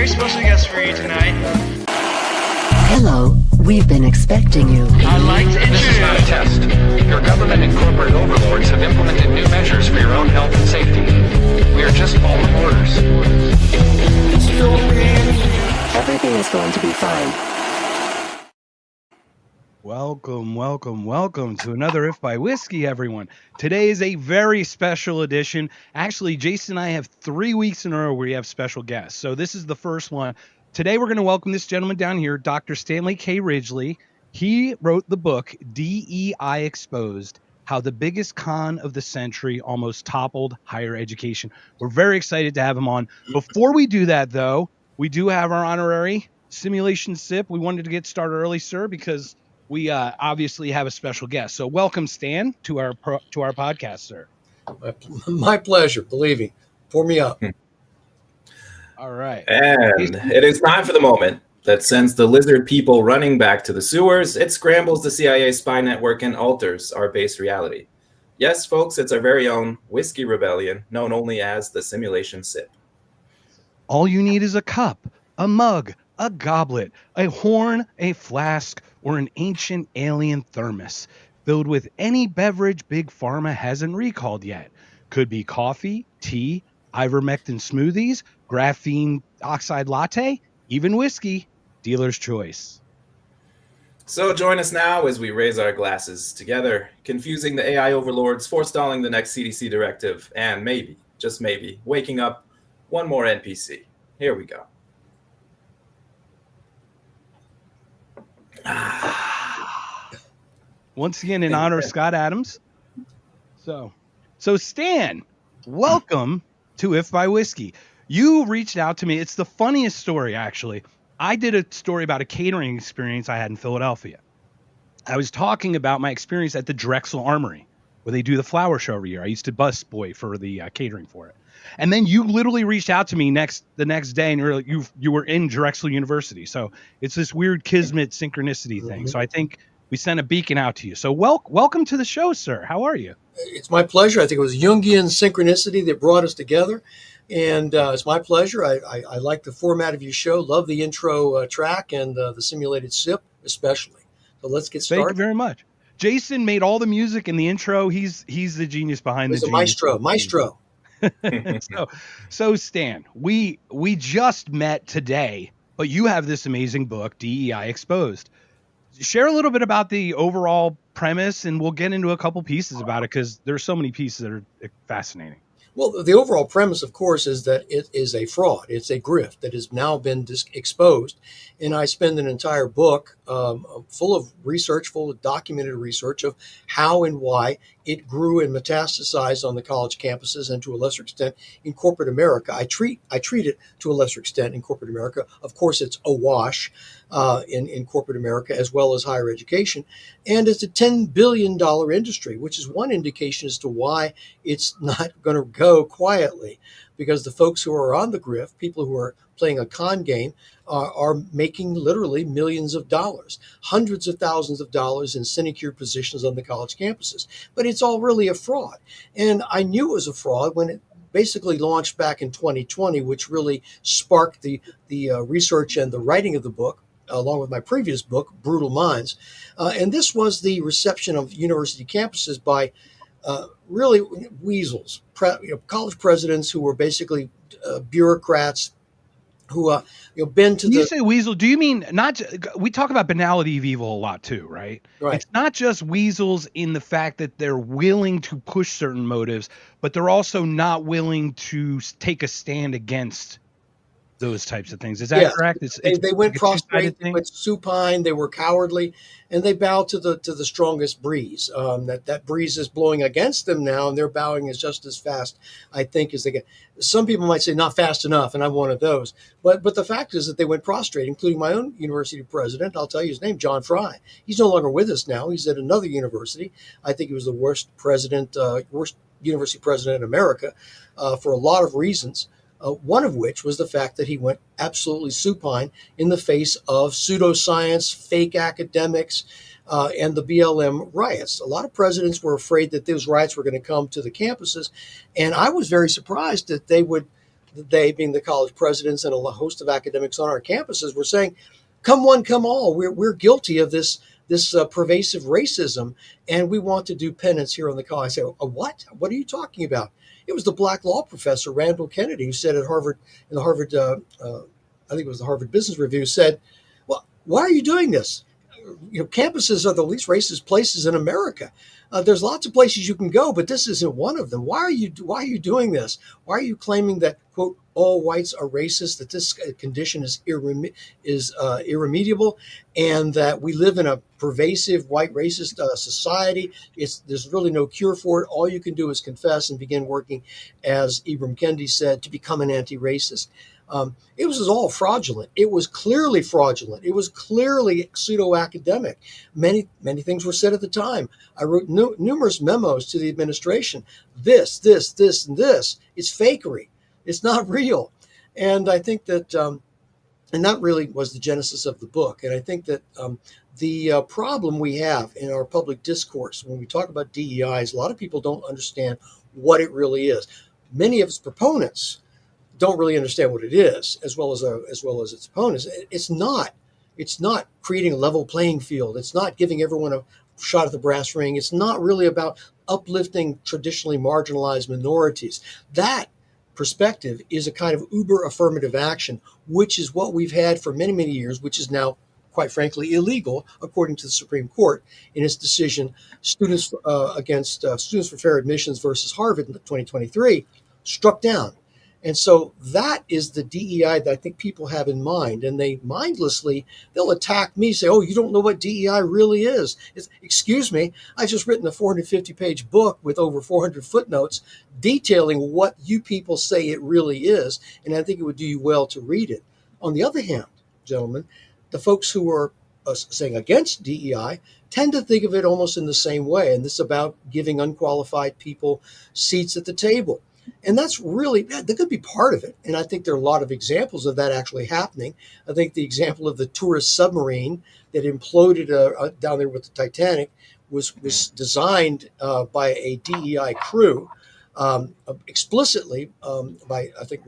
very special guest for you tonight. Hello, we've been expecting you. I'd like to This is not a introduce... test. Your government and corporate overlords have implemented new measures for your own health and safety. We are just following orders. Everything is going to be fine. Welcome to another If by Whiskey, everyone. Today is a very special edition. Actually, Jason and I have 3 weeks in a row where we have special guests. So this is the first one. Today we're going to welcome this gentleman down here, Dr. Stanley K. Ridgley. He wrote the book DEI Exposed, How the Biggest Con of the Century Almost Toppled Higher Education. We're very excited to have him on. Before we do that, though, we do have our honorary simulation sip. We wanted to get started early, sir, because we obviously have a special guest. So welcome, Stan, to our podcast, sir. My pleasure. Believe me. Pour me up. All right. And it is time for the moment that sends the lizard people running back to the sewers. It scrambles the CIA spy network and alters our base reality. Yes, folks, it's our very own Whiskey Rebellion, known only as the Simulation Sip. All you need is a cup, a mug, a goblet, a horn, a flask, or an ancient alien thermos filled with any beverage Big Pharma hasn't recalled yet. Could be coffee, tea, ivermectin smoothies, graphene oxide latte, even whiskey. Dealer's choice. So join us now as we raise our glasses together, confusing the AI overlords, forestalling the next CDC directive, and maybe, just maybe, waking up one more NPC. Here we go. Once again, in honor of Scott Adams. So Stan, welcome to If by Whiskey. You reached out to me. It's the funniest story, actually. I did a story about a catering experience I had in Philadelphia. I was talking about my experience at the Drexel Armory, where they do the flower show every year. I used to bus boy for the catering for it. And then you literally reached out to me the next day, and you were in Drexel University. So it's this weird kismet synchronicity thing. So I think we sent a beacon out to you. So welcome to the show, sir. How are you? It's my pleasure. I think it was Jungian synchronicity that brought us together. And it's my pleasure. I like the format of your show. Love the intro track and the simulated sip, especially. So let's get started. Thank you very much. Jason made all the music in the intro. He's the genius behind the genius. Maestro. So Stan, we just met today, but you have this amazing book, DEI Exposed. Share a little bit about the overall premise, and we'll get into a couple pieces about it because there's so many pieces that are fascinating. Well, the overall premise, of course, is that it is a fraud. It's a grift that has now been exposed. And I spend an entire book full of research, full of documented research of how and why it grew and metastasized on the college campuses and to a lesser extent in corporate America. I treat it to a lesser extent in corporate America. Of course, it's awash in corporate America as well as higher education. And it's a $10 billion industry, which is one indication as to why it's not going to go quietly, because the folks who are on the grift, people who are playing a con game, are making literally millions of dollars, hundreds of thousands of dollars in sinecure positions on the college campuses. But it's all really a fraud. And I knew it was a fraud when it basically launched back in 2020, which really sparked the research and the writing of the book, along with my previous book, Brutal Minds. And this was the reception of university campuses by really weasels, college presidents who were basically bureaucrats who been to when you say weasel, do you mean not? We talk about banality of evil a lot too, right? Right. It's not just weasels in the fact that they're willing to push certain motives, but they're also not willing to take a stand against those types of things. Is that correct? They went prostrate, they went supine, they were cowardly, and they bowed to the strongest breeze. That breeze is blowing against them now, and they're bowing as just as fast, I think, as they get. Some people might say not fast enough, and I'm one of those. But the fact is that they went prostrate, including my own university president. I'll tell you his name, John Fry. He's no longer with us now. He's at another university. I think he was the worst university president in America for a lot of reasons. One of which was the fact that he went absolutely supine in the face of pseudoscience, fake academics, and the BLM riots. A lot of presidents were afraid that those riots were going to come to the campuses. And I was very surprised that they would they being the college presidents and a host of academics on our campuses were saying, come one, come all, we're guilty of this pervasive racism, and we want to do penance here on the college. I say, what? What are you talking about? It was the black law professor, Randall Kennedy, who said at Harvard, in the Harvard, I think it was the Harvard Business Review, said, well, why are you doing this? Campuses are the least racist places in America. There's lots of places you can go, but this isn't one of them. Why are you doing this? Why are you claiming that, quote, all whites are racist, that this condition is irremediable, and that we live in a pervasive white racist society? There's really no cure for it. All you can do is confess and begin working, as Ibram Kendi said, to become an anti-racist. It was all fraudulent. It was clearly fraudulent. It was clearly pseudo-academic. Many things were said at the time. I wrote numerous memos to the administration. This, and this. It's fakery. It's not real. And I think that, and that really was the genesis of the book. And I think that the problem we have in our public discourse when we talk about DEI is a lot of people don't understand what it really is. Many of its proponents don't really understand what it is, as well as its opponents. It's not creating a level playing field. It's not giving everyone a shot at the brass ring. It's not really about uplifting traditionally marginalized minorities. That perspective is a kind of uber affirmative action, which is what we've had for many, many years, which is now, quite frankly, illegal, according to the Supreme Court in its decision, Students for Fair Admissions versus Harvard in 2023, struck down. And so that is the DEI that I think people have in mind. And they'll attack me, say, oh, you don't know what DEI really is. Excuse me, I've just written a 450-page book with over 400 footnotes detailing what you people say it really is. And I think it would do you well to read it. On the other hand, gentlemen, the folks who are saying against DEI tend to think of it almost in the same way. And this is about giving unqualified people seats at the table. And that could be part of it. And I think there are a lot of examples of that actually happening. I think the example of the tourist submarine that imploded down there with the Titanic was designed by a DEI crew explicitly by, I think,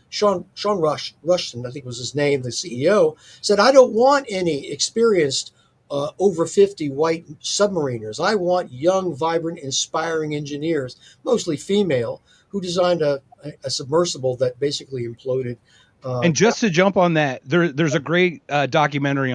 Sean Rushton, I think was his name, the CEO, said, I don't want any experienced over 50 white submariners. I want young, vibrant, inspiring engineers, mostly female, who designed a submersible that basically imploded. And just to jump on that, there's a great documentary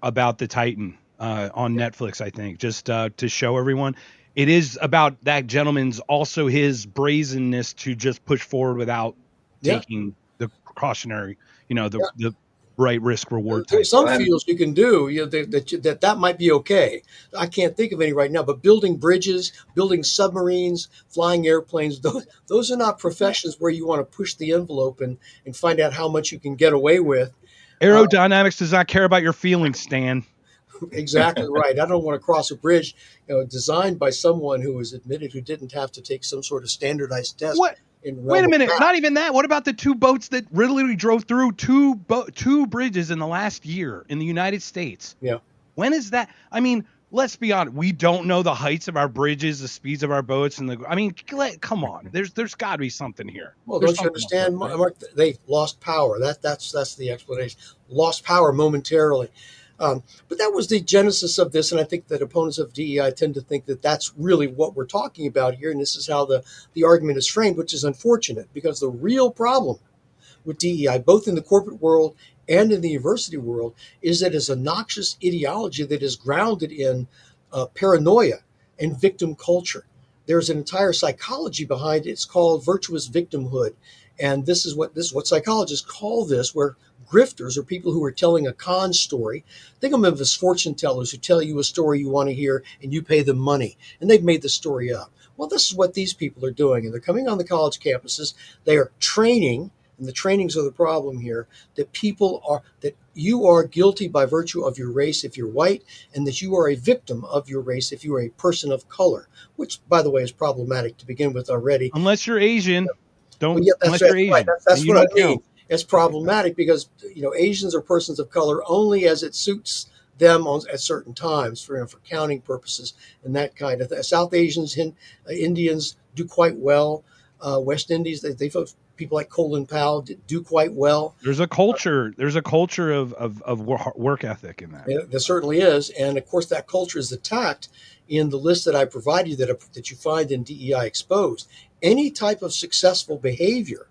about the Titan on Netflix, I think, just to show everyone. It is about that gentleman's also his brazenness to just push forward without taking the precautionary, the right risk reward type. Some fields you can do, that might be okay. I can't think of any right now, but building bridges, building submarines, flying airplanes, those are not professions where you want to push the envelope and find out how much you can get away with. Aerodynamics does not care about your feelings, Stan. Exactly right. I don't want to cross a bridge, designed by someone who was admitted who didn't have to take some sort of standardized test. What? Wait a minute. Not even that. What about the two boats that literally drove through two bridges in the last year in the United States? Yeah. When is that? I mean, let's be honest. We don't know the heights of our bridges, the speeds of our boats, come on. There's got to be something here. Well, don't you understand, Mark? They lost power. That's the explanation. Lost power momentarily. But that was the genesis of this, and I think that opponents of DEI tend to think that that's really what we're talking about here, and this is how the argument is framed, which is unfortunate, because the real problem with DEI, both in the corporate world and in the university world, is that it's a noxious ideology that is grounded in paranoia and victim culture. There's an entire psychology behind it. It's called virtuous victimhood, and this is what psychologists call this, where grifters are people who are telling a con story. Think of them as fortune tellers who tell you a story you want to hear and you pay them money, and they've made the story up. Well, this is what these people are doing, and they're coming on the college campuses. They are training, and the trainings are the problem here, that you are guilty by virtue of your race if you're white, and that you are a victim of your race if you are a person of color, which, by the way, is problematic to begin with already. Unless you're Asian. Unless you're Asian. Right. That's what I mean. It's problematic because Asians are persons of color only as it suits them at certain times for counting purposes and that kind of thing. South Asians, Indians do quite well. West Indies, they people like Colin Powell do quite well. There's a culture. There's a culture of work ethic in that. There certainly is, and of course that culture is attacked in the list that I provided you that you find in DEI Exposed. Any type of successful behavior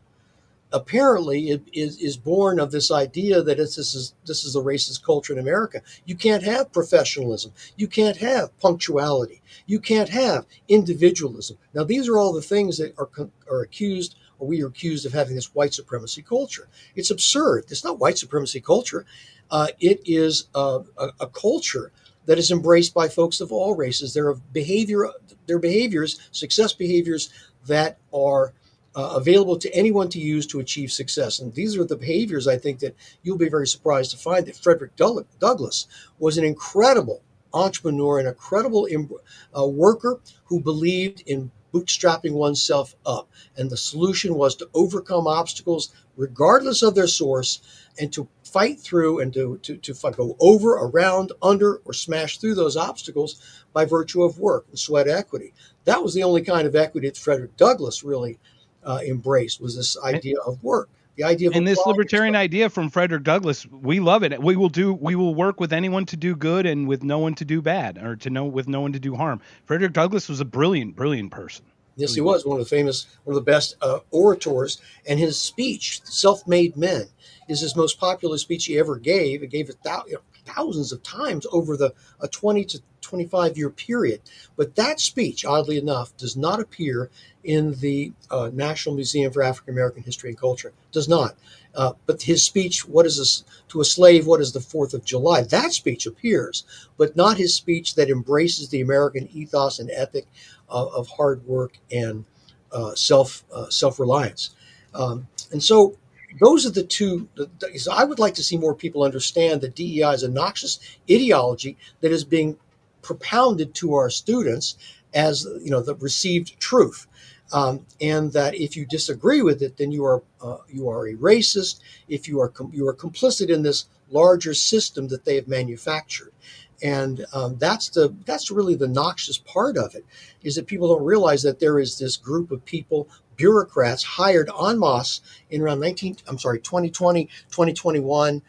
apparently it is born of this idea that this is a racist culture in America. You can't have professionalism. You can't have punctuality. You can't have individualism. Now, these are all the things that are accused, or we are accused of having this white supremacy culture. It's absurd. It's not white supremacy culture. It is a culture that is embraced by folks of all races. There are behaviors, success behaviors that are available to anyone to use to achieve success. And these are the behaviors, I think, that you'll be very surprised to find that Frederick Douglass was an incredible entrepreneur, an incredible worker who believed in bootstrapping oneself up. And the solution was to overcome obstacles, regardless of their source, and to fight through and to go over, around, under, or smash through those obstacles by virtue of work and sweat equity. That was the only kind of equity that Frederick Douglass really embraced, was this idea of work, the idea of and this libertarian idea from Frederick Douglass. We love it. We will work with anyone to do good and with no one to do bad, or with no one to do harm. Frederick Douglass was a brilliant person. Yes, he was one of the best orators, and his speech, "Self-Made Men," is his most popular speech he ever gave. He gave it thousands of times over a 20 to 25 year period. But that speech, oddly enough, does not appear in the National Museum for African American History and Culture. Does not. But his speech, "What is this to a slave? What is the 4th of July?" That speech appears, but not his speech that embraces the American ethos and ethic of hard work and self-reliance. And so those are the two. So I would like to see more people understand that DEI is a noxious ideology that is being propounded to our students as the received truth, and that if you disagree with it, then you are a racist. If you are complicit in this larger system that they have manufactured. And that's really the noxious part of it, is that people don't realize that there is this group of people, bureaucrats hired en masse in around 2020, 2021,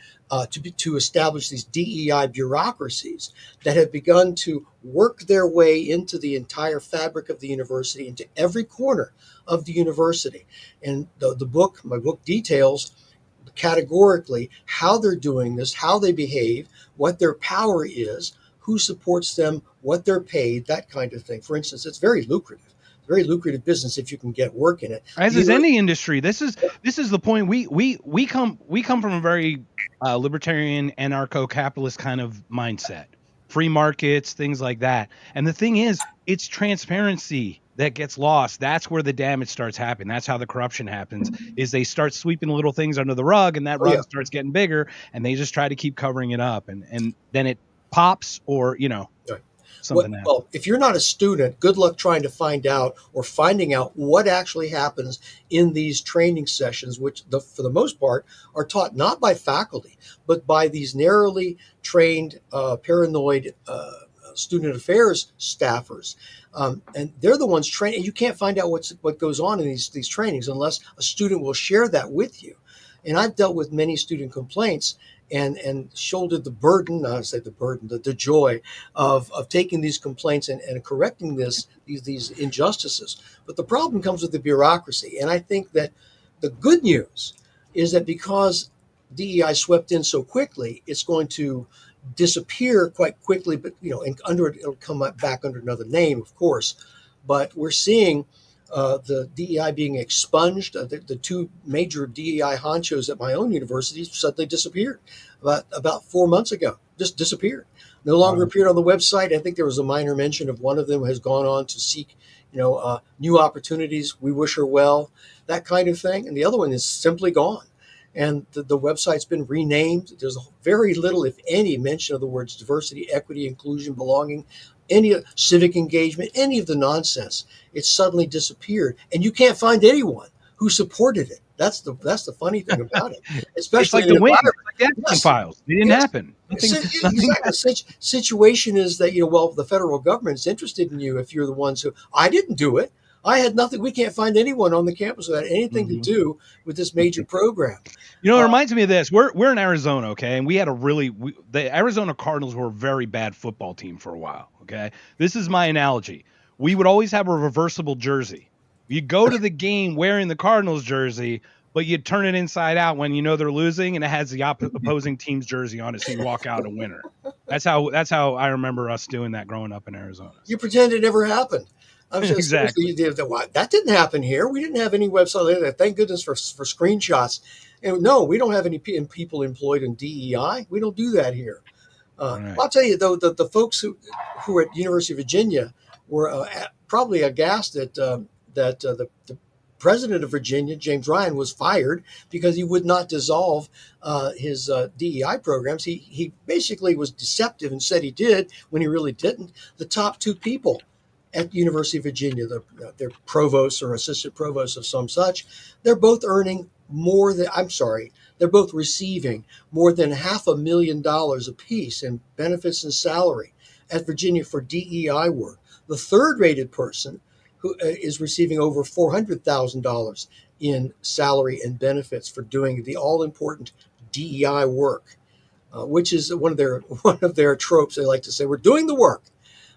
to establish these DEI bureaucracies that have begun to work their way into the entire fabric of the university, into every corner of the university. And my book details categorically how they're doing this, how they behave, what their power is, who supports them, what they're paid, that kind of thing. For instance, it's very lucrative business if you can get work in it. As is any industry. This is the point. We come from a very libertarian, anarcho-capitalist kind of mindset, free markets, things like that. And the thing is, it's transparency that gets lost. That's where the damage starts happening. That's how the corruption happens, is they start sweeping little things under the rug, and that rug starts getting bigger, and they just try to keep covering it up, and then it pops, or something happens. Well, if you're not a student, good luck trying to finding out what actually happens in these training sessions, which for the most part are taught not by faculty, but by these narrowly trained, paranoid student affairs staffers. And they're the ones training. You can't find out what goes on in these trainings unless a student will share that with you. And I've dealt with many student complaints and shouldered the burden, the joy of taking these complaints and correcting these injustices. But the problem comes with the bureaucracy. And I think that the good news is that because DEI swept in so quickly, it's going to disappear quite quickly, but it'll come back under another name, of course. But we're seeing the DEI being expunged. The two major DEI honchos at my own university suddenly disappeared about 4 months ago. Just disappeared. No longer appeared on the website. I think there was a minor mention of one of them has gone on to seek, new opportunities. We wish her well, that kind of thing. And the other one is simply gone. And the website's been renamed. There's very little, if any, mention of the words diversity, equity, inclusion, belonging, any civic engagement, any of the nonsense. It suddenly disappeared, and you can't find anyone who supported it. That's the funny thing about it. Especially it's like the wing, like the files. It didn't happen. Exactly. Situation is that the federal government is interested in you if you're the ones who. I didn't do it. I had nothing. We can't find anyone on the campus who had anything to do with this major program. You know, it reminds me of this. We're in Arizona, okay, and we had the Arizona Cardinals were a very bad football team for a while. Okay, this is my analogy. We would always have a reversible jersey. You go to the game wearing the Cardinals jersey, but you turn it inside out when you know they're losing, and it has the opposing team's jersey on it, so you walk out a winner. That's how I remember us doing that growing up in Arizona. You pretend it never happened. I'm just Exactly. You did that didn't happen here. We didn't have any website like that. Thank goodness for screenshots. And no, we don't have any people employed in DEI. We don't do that here. Right. I'll tell you though, the folks who were at University of Virginia were probably aghast that the president of Virginia, James Ryan, was fired because he would not dissolve his DEI programs. He basically was deceptive and said he did when he really didn't. The top two people at University of Virginia, they're provosts or assistant provosts of some such, they're both they're both receiving more than $500,000 apiece in benefits and salary at Virginia for DEI work. The third-rated person who is receiving over $400,000 in salary and benefits for doing the all-important DEI work, which is one of their tropes. They like to say, "We're doing the work.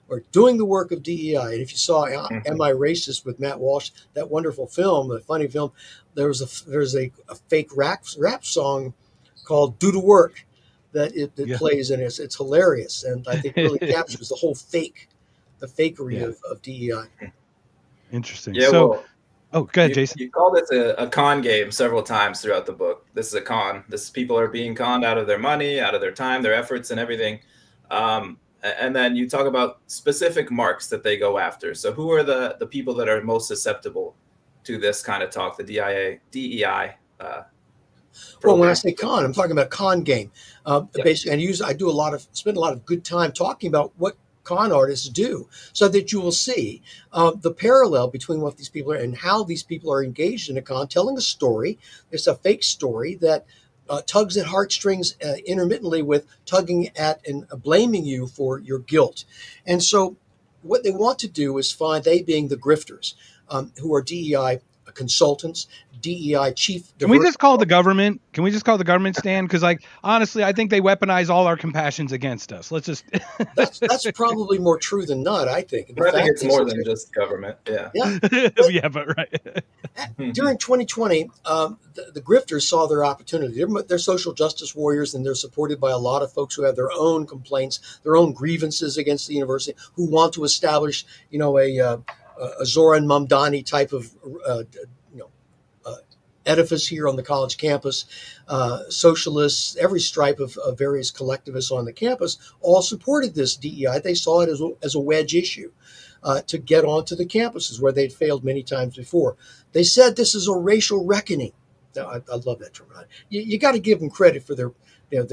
We're doing the work of DEI." And if you saw "Am I Racist" with Matt Walsh, that wonderful film, the funny film, there's a fake rap song called "Do the Work" that plays, and it's hilarious, and I think really captures the whole fakery of DEI. Interesting. Yeah, So, well, go ahead, Jason. You call this a con game several times throughout the book. This is a con. People are being conned out of their money, out of their time, their efforts, and everything. And then you talk about specific marks that they go after. So who are the people that are most susceptible to this kind of talk, the DEI? Well, when I say con, I'm talking about con game. Basically, and spend a lot of good time talking about what con artists do, so that you will see the parallel between what these people are and how these people are engaged in a con, telling a story. It's a fake story that tugs at heartstrings intermittently with tugging at and blaming you for your guilt. And so what they want to do is find, they being the grifters, who are DEI consultants, DEI chief. Can we just call the government? Can we just call the government, Stan? Because, honestly, I think they weaponize all our compassions against us. Let's just. that's probably more true than not, I think. I think it's more than just government. Yeah. Yeah, but right. During 2020, the grifters saw their opportunity. They're social justice warriors, and they're supported by a lot of folks who have their own complaints, their own grievances against the university, who want to establish, a Zoran Mamdani type of, edifice here on the college campus. Socialists, every stripe of various collectivists on the campus, all supported this DEI. They saw it as a wedge issue to get onto the campuses where they'd failed many times before. They said this is a racial reckoning. Now, I love that term. You got to give them credit for their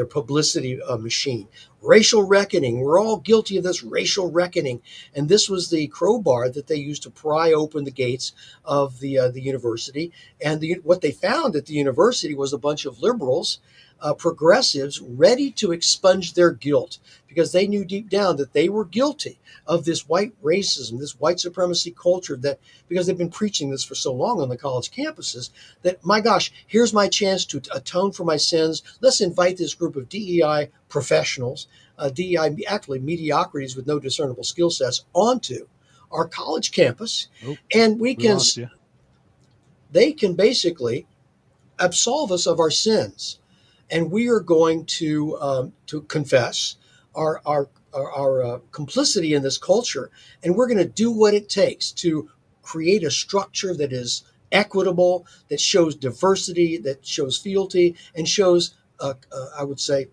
publicity machine. Racial reckoning. We're all guilty of this racial reckoning. And this was the crowbar that they used to pry open the gates of the university. And what they found at the university was a bunch of liberals, progressives, ready to expunge their guilt, because they knew deep down that they were guilty of this white racism, this white supremacy culture, that because they've been preaching this for so long on the college campuses, that, my gosh, here's my chance to atone for my sins. Let's invite this group of DEI professionals, DEI actually mediocrities with no discernible skill sets, onto our college campus. And they can basically absolve us of our sins. And we are going to confess our complicity in this culture, and we're going to do what it takes to create a structure that is equitable, that shows diversity, that shows fealty, and shows, I would say,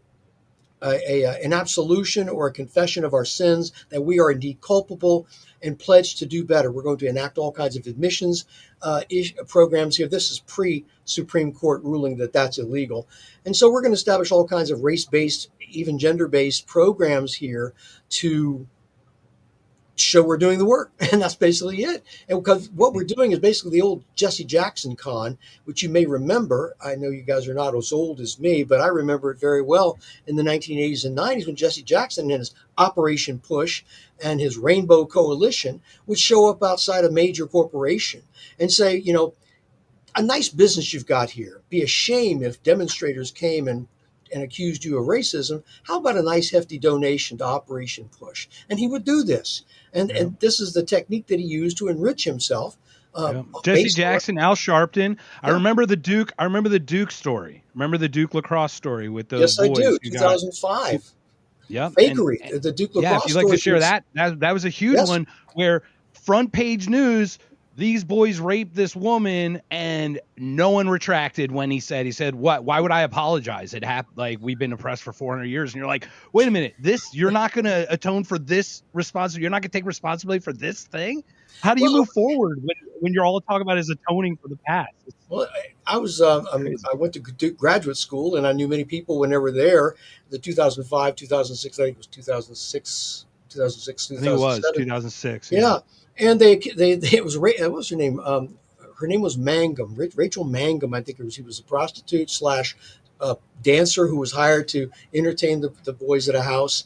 an absolution or a confession of our sins, that we are indeed culpable, and pledge to do better. We're going to enact all kinds of admissions programs here. This is pre-Supreme Court ruling that that's illegal. And so we're going to establish all kinds of race-based, even gender-based programs here to show we're doing the work. And that's basically it. And because what we're doing is basically the old Jesse Jackson con, which you may remember. I know you guys are not as old as me, but I remember it very well in the 1980s and 90s when Jesse Jackson and his Operation Push and his Rainbow Coalition would show up outside a major corporation and say, a nice business you've got here. Be a shame if demonstrators came and accused you of racism. How about a nice hefty donation to Operation Push? And he would do this. And this is the technique that he used to enrich himself. Jesse Jackson, Al Sharpton. I remember the Duke. I remember the Duke story. Remember the Duke lacrosse story with those boys? Yes, I do. 2005. Yeah. Fakery. The Duke lacrosse story. Yeah, if you'd like to share was, that was a huge one where front page news, these boys raped this woman, and no one retracted when he said, what? Why would I apologize? It happened. Like, we've been oppressed for 400 years. And you're like, wait a minute, you're not going to atone for this responsibility. You're not going to take responsibility for this thing. How do you move forward when you're all talking about is atoning for the past? Well, I went to Duke graduate school, and I knew many people when they were there. The 2005, 2006, I think it was 2006, 2007. I think it was 2006. Yeah. And it was, what was her name? Her name was Mangum, Rachel Mangum. I think she was a prostitute / dancer who was hired to entertain the boys at a house.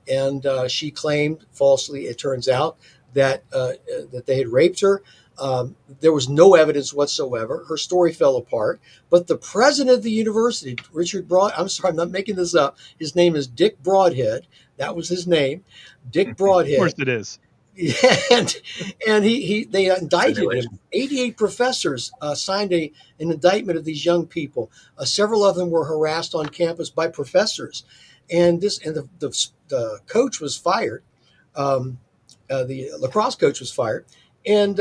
And she claimed falsely, it turns out, that they had raped her. There was no evidence whatsoever. Her story fell apart. But the president of the university, I'm sorry, I'm not making this up. His name is Dick Broadhead. That was his name, Dick Broadhead. Of course it is. And they indicted him. 88 professors signed an indictment of these young people. Several of them were harassed on campus by professors, and the coach was fired. The lacrosse coach was fired, and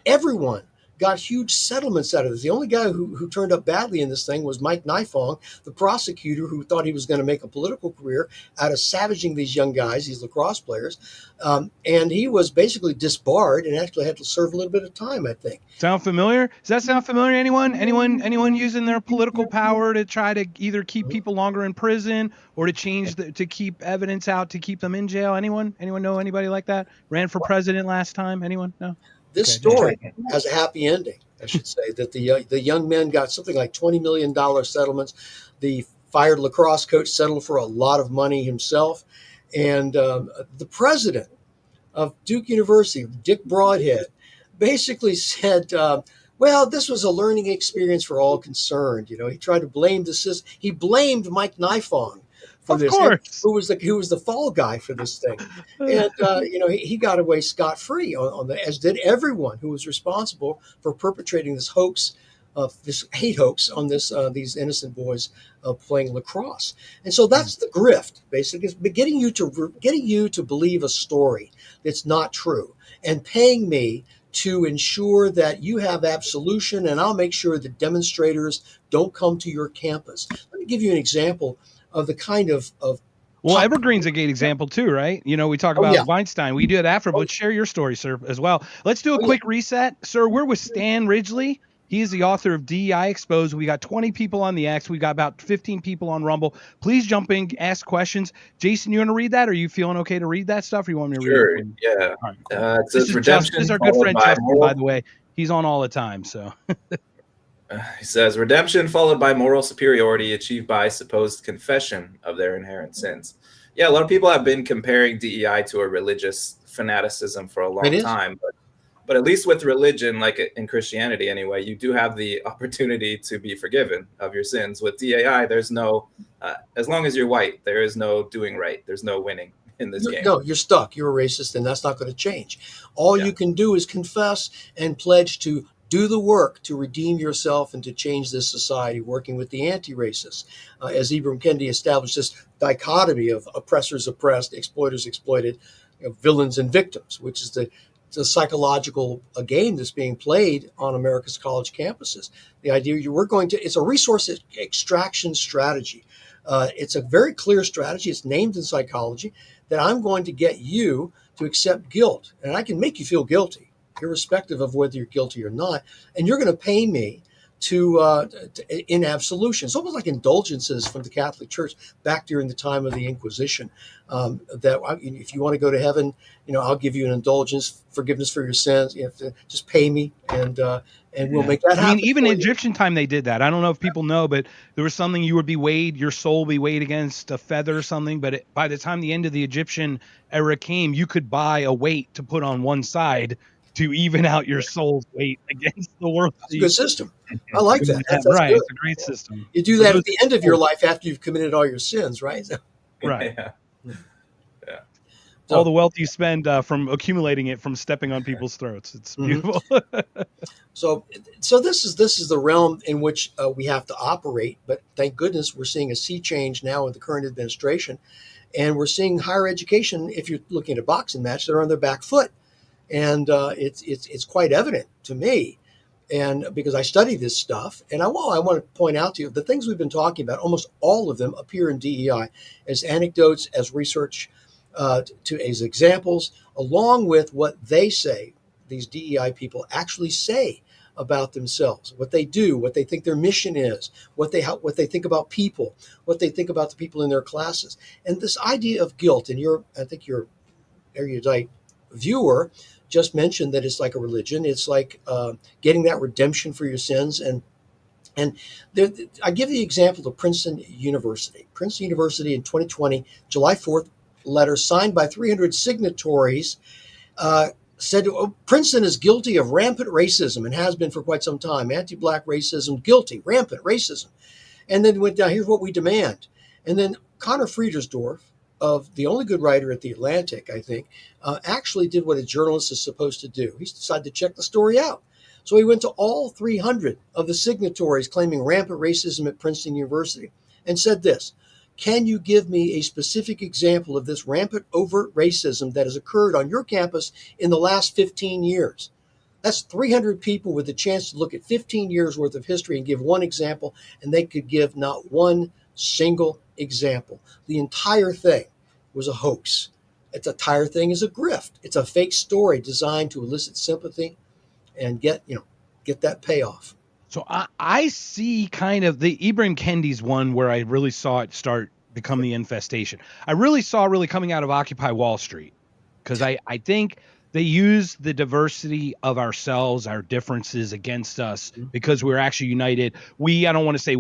everyone got huge settlements out of this. The only guy who turned up badly in this thing was Mike Nifong, the prosecutor, who thought he was going to make a political career out of savaging these young guys, these lacrosse players. And he was basically disbarred and actually had to serve a little bit of time, I think. Sound familiar? Does that sound familiar to anyone? Anyone using their political power to try to either keep people longer in prison or to to keep evidence out to keep them in jail? Anyone know anybody like that? Ran for president last time? Anyone? No? This story has a happy ending, I should say, that the young men got something like $20 million settlements. The fired lacrosse coach settled for a lot of money himself. And the president of Duke University, Dick Broadhead, basically said, well, this was a learning experience for all concerned. He tried to blame the system. He blamed Mike Nifong for this, who was the fall guy for this thing, and he got away scot-free on as did everyone who was responsible for perpetrating this hoax, this hate hoax on these innocent boys playing lacrosse. And so that's the grift, basically, is getting you to believe a story that's not true, and paying me to ensure that you have absolution, and I'll make sure that demonstrators don't come to your campus. Let me give you an example of the kind of well, Evergreen's a great example too, right? We talk about Weinstein. We do it after, but share your story, sir, as well. Let's do a quick reset. Sir, we're with Stan Ridgley. He is the author of DEI Exposed. We got 20 people on the X. We got about 15 people on Rumble. Please jump in, ask questions. Jason, you want to read that? Are you feeling okay to read that stuff, or you want me to read it? Yeah. All right, cool. It says redemption. This is our good friend Justin, by the way. He's on all the time, so. He says, redemption followed by moral superiority achieved by supposed confession of their inherent sins. Yeah, a lot of people have been comparing DEI to a religious fanaticism for a long time. But at least with religion, like in Christianity anyway, you do have the opportunity to be forgiven of your sins. With DEI, there's no, as long as you're white, there is no doing right. There's no winning in this game. No, you're stuck. You're a racist, and that's not going to change. All you can do is confess and pledge to do the work to redeem yourself and to change this society, working with the anti-racists. As Ibram Kendi established this dichotomy of oppressors oppressed, exploiters exploited, villains and victims, which is the psychological game that's being played on America's college campuses. The idea it's a resource extraction strategy. It's a very clear strategy. It's named in psychology that I'm going to get you to accept guilt, and I can make you feel guilty, irrespective of whether you're guilty or not. And you're going to pay me in absolution. It's almost like indulgences from the Catholic Church back during the time of the Inquisition. That if you want to go to heaven, I'll give you an indulgence, forgiveness for your sins. You have to just pay me, and we'll make that happen. I mean, even in Egyptian time they did that. I don't know if people know, but there was something you would be weighed, your soul would be weighed against a feather or something. But by the time the end of the Egyptian era came, you could buy a weight to put on one side to even out your soul's weight against the world. That's a good system. I like that. That's right. good. It's a great system. You do that at the end of your life after you've committed all your sins, right? Right. Yeah. All the wealth you spend from accumulating it from stepping on people's throats. It's beautiful. So this is the realm in which we have to operate. But thank goodness we're seeing a sea change now in the current administration, and we're seeing higher education. If you're looking at a boxing match, they're on their back foot, and it's quite evident to me. And because I study this stuff, and I want to point out to you the things we've been talking about. Almost all of them appear in DEI as anecdotes, as research, as examples, along with what they say. These DEI people actually say about themselves, what they do, what they think their mission is, what they think about people, what they think about the people in their classes, and this idea of guilt. And I think your erudite viewer just mentioned that it's like a religion. It's like getting that redemption for your sins. And I give the example of Princeton University. Princeton University in 2020, July 4th, letter signed by 300 signatories said Princeton is guilty of rampant racism and has been for quite some time. Anti-black racism, guilty, rampant racism. And then went down, here's what we demand. And then Connor Friedersdorf, of the only good writer at The Atlantic, I think, actually did what a journalist is supposed to do. He decided to check the story out. So he went to all 300 of the signatories claiming rampant racism at Princeton University and said this: can you give me a specific example of this rampant, overt racism that has occurred on your campus in the last 15 years? That's 300 people with the chance to look at 15 years worth of history and give one example, and they could give not one single example. The entire thing was a hoax. The entire thing is a grift. It's a fake story designed to elicit sympathy and get that payoff. So I see kind of the Ibram Kendi's one where I really saw it start become the infestation. I really saw coming out of Occupy Wall Street, because I think they use the diversity of ourselves, our differences against us, because we're actually united. I don't want to say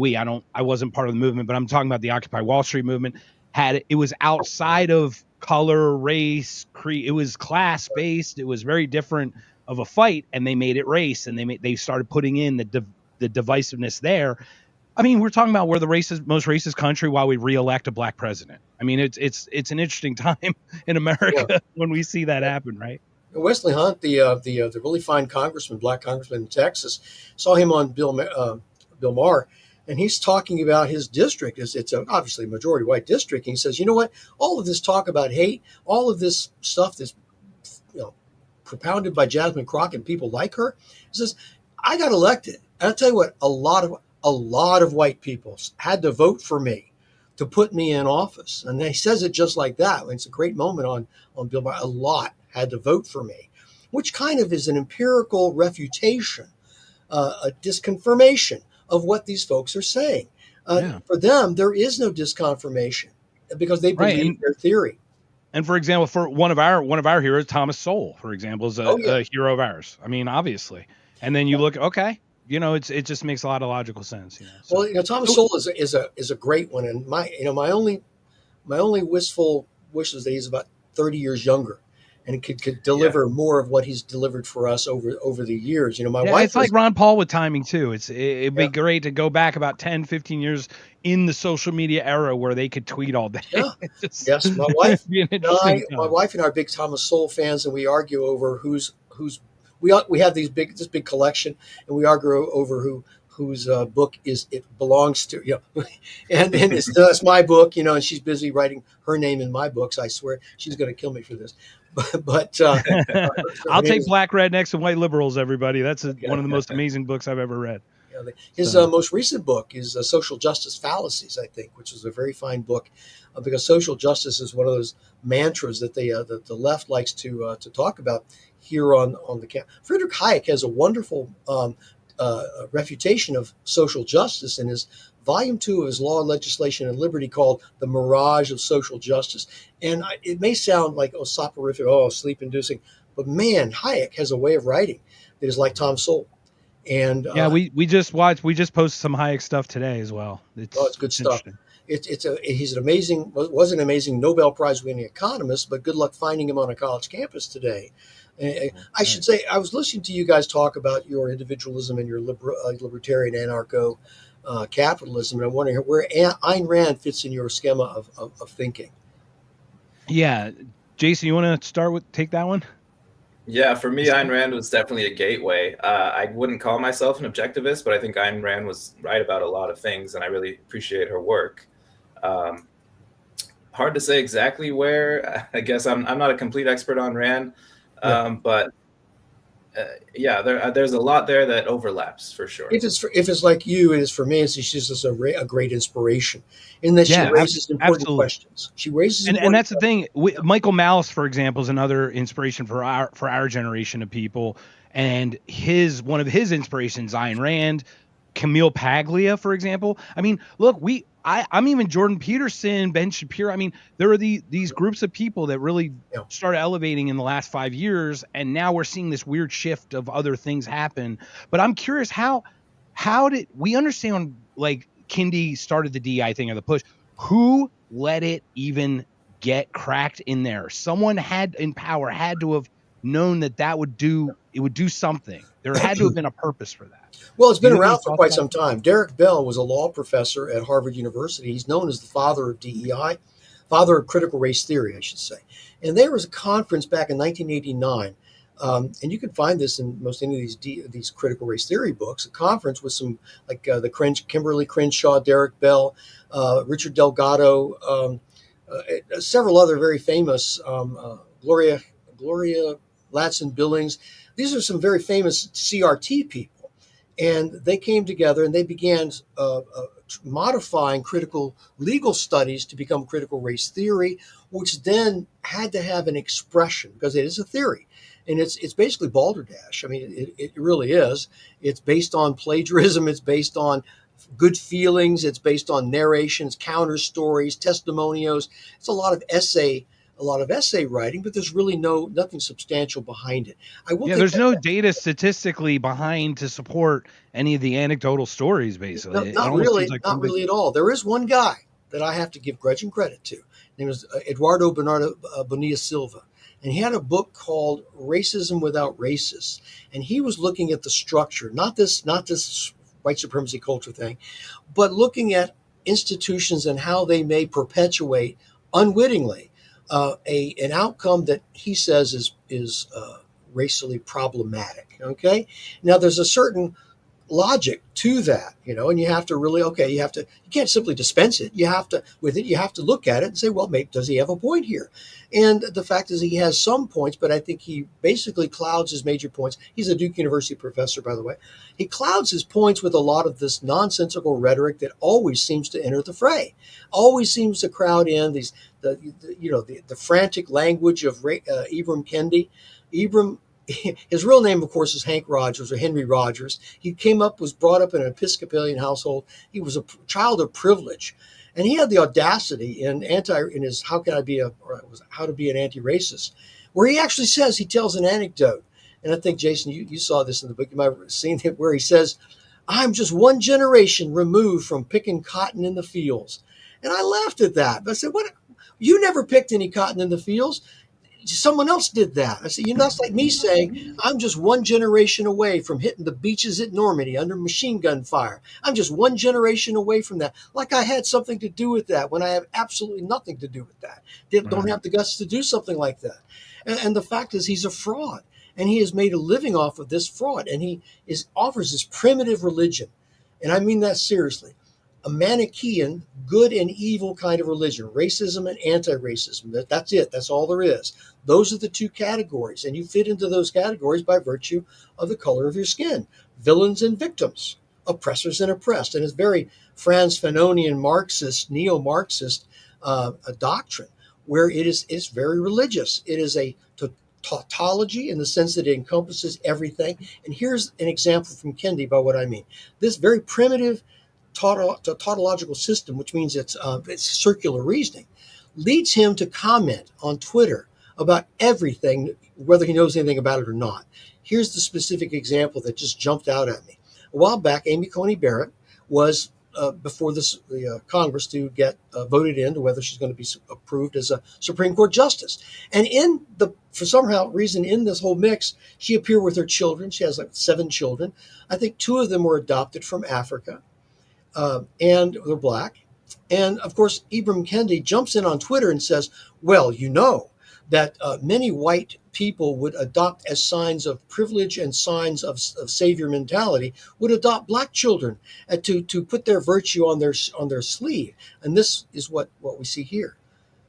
I wasn't part of the movement, but I'm talking about the Occupy Wall Street movement. It was outside of color, race, creed. It was class based. It was very different of a fight, and they made it race, and they started putting in the divisiveness there. I mean, we're talking about we're the most racist country while we reelect a black president. I mean, it's an interesting time in America when we see that happen, right? Wesley Hunt, the really fine black congressman in Texas, saw him on Bill Maher, and he's talking about his district. It's obviously a majority white district. And he says, you know what? All of this talk about hate, all of this stuff that's propounded by Jasmine Crockett and people like her, he says, I got elected. And I'll tell you what, a lot of white people had to vote for me to put me in office. And he says it just like that. It's a great moment on Bill Maher. A lot had to vote for me, which kind of is an empirical refutation, a disconfirmation of what these folks are saying. For them, there is no disconfirmation because they believe their theory. And for example, for one of our heroes, Thomas Sowell, for example, is a hero of ours. I mean, obviously. And then you look, okay, it just makes a lot of logical sense. So. Well, Thomas Sowell is a great one, and my only wistful wish is that he's about 30 years younger, and could deliver more of what he's delivered for us over the years. My wife. It's like Ron Paul with timing too. It'd be great to go back about 10, 15 years in the social media era where they could tweet all day. Yeah. Yes, my wife. My wife and I are big Thomas Sowell fans, and we argue over who's. We have this big collection, and we argue over whose book it belongs to. And it's my book, and she's busy writing her name in my books. I swear she's going to kill me for this. But I'll take Black Rednecks and White Liberals, everybody. That's one of the most amazing books I've ever read. His most recent book is Social Justice Fallacies, I think, which is a very fine book, because social justice is one of those mantras that that the left likes to talk about here on the camp. Friedrich Hayek has a wonderful refutation of social justice in his volume 2 of his Law, Legislation, and Liberty, called The Mirage of Social Justice. And it may sound like, soporific, sleep-inducing, but man, Hayek has a way of writing that is like Tom Sowell. And yeah, we just posted some Hayek stuff today as well. It's good stuff. He's was an amazing Nobel Prize winning economist, but good luck finding him on a college campus today. I should say, I was listening to you guys talk about your individualism and your libertarian anarcho capitalism, and I'm wondering where Ayn Rand fits in your schema of thinking. Yeah, Jason, you want to take that one? Yeah, for me, Ayn Rand was definitely a gateway. I wouldn't call myself an objectivist, but I think Ayn Rand was right about a lot of things, and I really appreciate her work. Hard to say exactly where. I guess I'm not a complete expert on Rand, but there's a lot there that overlaps for sure. If it's like you, it is for me. She's just a great inspiration in that she raises important questions. She raises and that's the thing. Michael Malice, for example, is another inspiration for our generation of people. And one of his inspirations, Ayn Rand, Camille Paglia, for example. I mean, look, I'm even Jordan Peterson, Ben Shapiro. I mean, there are these groups of people that really started elevating in the last 5 years, and now we're seeing this weird shift of other things happen. But I'm curious, how did we understand, like, Kindy started the DEI thing or the push? Who let it even get cracked in there? Someone in power had to have known that would do something. There had to have been a purpose for that. Well, it's been around for quite some time. Derek Bell was a law professor at Harvard University. He's known as the father of DEI, father of critical race theory, I should say. And there was a conference back in 1989, and you can find this in most any of these critical race theory books. A conference with some like Kimberly Crenshaw, Derek Bell, Richard Delgado, several other very famous, Gloria Ladson Billings. These are some very famous CRT people. And they came together and they began modifying critical legal studies to become critical race theory, which then had to have an expression because it is a theory. And it's basically balderdash. I mean, it really is. It's based on plagiarism. It's based on good feelings. It's based on narrations, counter stories, testimonials. It's a lot of essay writing, but there's really nothing substantial behind it. There's no data statistically behind to support any of the anecdotal stories, basically. Not really at all. There is one guy that I have to give grudging credit to. His name is Eduardo Bernardo Bonilla Silva. And he had a book called Racism Without Racists. And he was looking at the structure, not this white supremacy culture thing, but looking at institutions and how they may perpetuate unwittingly an outcome that he says is racially problematic. Okay, now there's a certain logic to that, and you have to really you can't simply dispense it. You have to look at it and say, well, maybe does he have a point here? And the fact is he has some points, but I think he basically clouds his major points. He's a Duke University professor, by the way. He clouds his points with a lot of this nonsensical rhetoric that always seems to enter the fray, always seems to crowd in the frantic language of Ibram Kendi. Ibram, his real name, of course, is Hank Rogers or Henry Rogers. He was brought up in an Episcopalian household. He was a child of privilege. And he had the audacity in his How to Be an Anti-Racist, where he actually he tells an anecdote. And I think, Jason, you saw this in the book. You might have seen it, where he says, I'm just one generation removed from picking cotton in the fields. And I laughed at that. But I said, what? You never picked any cotton in the fields. Someone else did that. I said, that's like me saying, I'm just one generation away from hitting the beaches at Normandy under machine gun fire. I'm just one generation away from that. Like I had something to do with that when I have absolutely nothing to do with that. Don't have the guts to do something like that. And the fact is he's a fraud. And he has made a living off of this fraud. And he offers this primitive religion. And I mean that seriously. A Manichaean, good and evil kind of religion, racism and anti-racism. That's it. That's all there is. Those are the two categories. And you fit into those categories by virtue of the color of your skin. Villains and victims, oppressors and oppressed. And it's very Franz Fanonian Marxist, neo-Marxist doctrine, where it's very religious. It is tautology in the sense that it encompasses everything. And here's an example from Kendi by what I mean. This very primitive tautological system, which means it's circular reasoning, leads him to comment on Twitter about everything, whether he knows anything about it or not. Here's the specific example that just jumped out at me. A while back, Amy Coney Barrett was before the Congress to get voted into whether she's going to be approved as a Supreme Court justice. And for some reason in this whole mix, she appeared with her children. She has like 7 children. I think 2 of them were adopted from Africa, and they're black. And of course, Ibram Kendi jumps in on Twitter and says, well, you know that many white people would adopt as signs of privilege and signs of savior mentality, would adopt black children to put their virtue on their sleeve. And this is what we see here.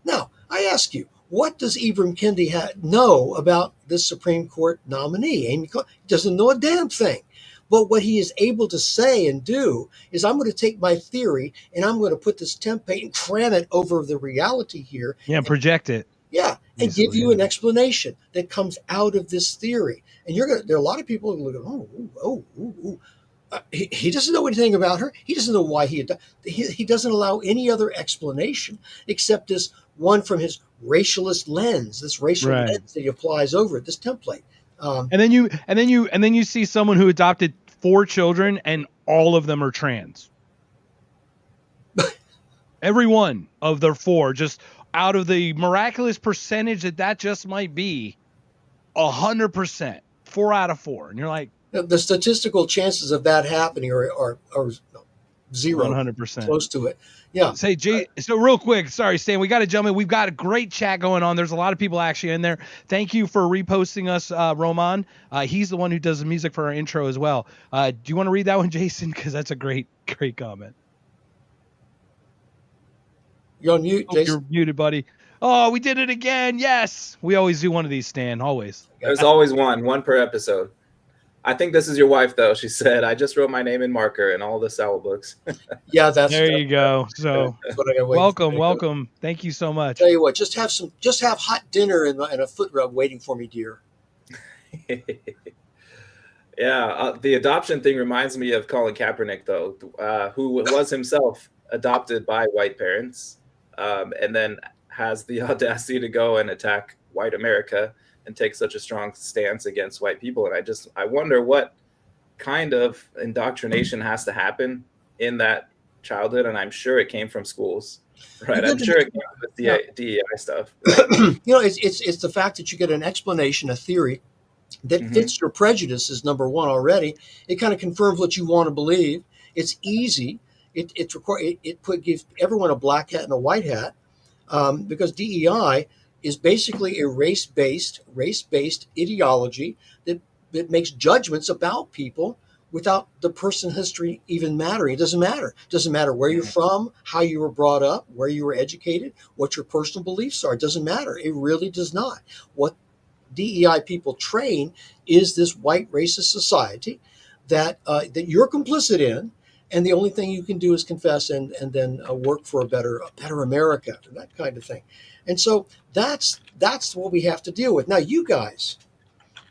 Now, I ask you, what does Ibram Kendi know about this Supreme Court nominee? Amy Coney doesn't know a damn thing. But what he is able to say and do is, I'm going to take my theory and I'm going to put this template and cram it over the reality here. Yeah, project it. Yeah, and give you an explanation that comes out of this theory. And there are a lot of people who look at, he doesn't know anything about her. He doesn't know why he doesn't allow any other explanation except this one from his racialist lens, this racial lens that he applies over it, this template. And then you see someone who adopted 4 children and all of them are trans. Every one of their 4, just out of the miraculous percentage that just might be, 100%, 4 out of 4. And you're like, the statistical chances of that happening are 0, 100%, close to it. Yeah. Say, so real quick, sorry, Stan, we got to jump in. We've got a great chat going on. There's a lot of people actually in there. Thank you for reposting us, Roman. He's the one who does the music for our intro as well. Do you want to read that one, Jason? Because that's a great comment. You're on mute, Jason. You're muted, buddy. Oh, we did it again. Yes. We always do one of these, Stan. Always. There's always one per episode. I think this is your wife, though. She said, I just wrote my name in marker in all the Sour books. Yeah, there you go. So welcome. Thank you so much. Tell you what, just have hot dinner and a foot rub waiting for me, dear. Yeah, the adoption thing reminds me of Colin Kaepernick, though, who was himself adopted by white parents, and then has the audacity to go and attack white America and take such a strong stance against white people. And I wonder what kind of indoctrination has to happen in that childhood. And I'm sure it came from schools, right? I'm sure it came with the DEI stuff. Right? It's the fact that you get an explanation, a theory that fits your prejudices, number one already. It kind of confirms what you want to believe. It's easy. It gives everyone a black hat and a white hat, because DEI is basically a race-based ideology that makes judgments about people without the person's history even mattering. It doesn't matter. It doesn't matter where you're from, how you were brought up, where you were educated, what your personal beliefs are. It doesn't matter. It really does not. What DEI people train is this white racist society that you're complicit in, and the only thing you can do is confess and then work for a better America, that kind of thing. And so that's what we have to deal with. Now, you guys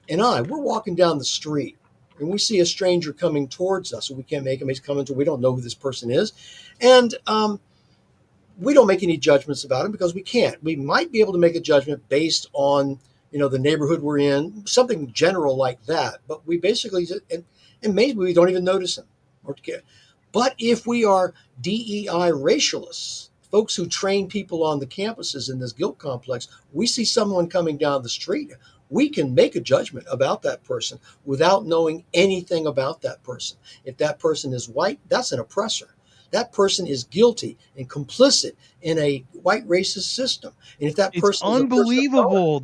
and we're walking down the street and we see a stranger coming towards us, and we can't make him. He's coming we don't know who this person is. And we don't make any judgments about him because we can't. We might be able to make a judgment based on, the neighborhood we're in, something general like that. But we basically, and maybe we don't even notice him or care. But if we are DEI racialists, folks who train people on the campuses in this guilt complex, we see someone coming down the street, we can make a judgment about that person without knowing anything about that person. If that person is white, that's an oppressor. That person is guilty and complicit in a white racist system. And if that person it's unbelievable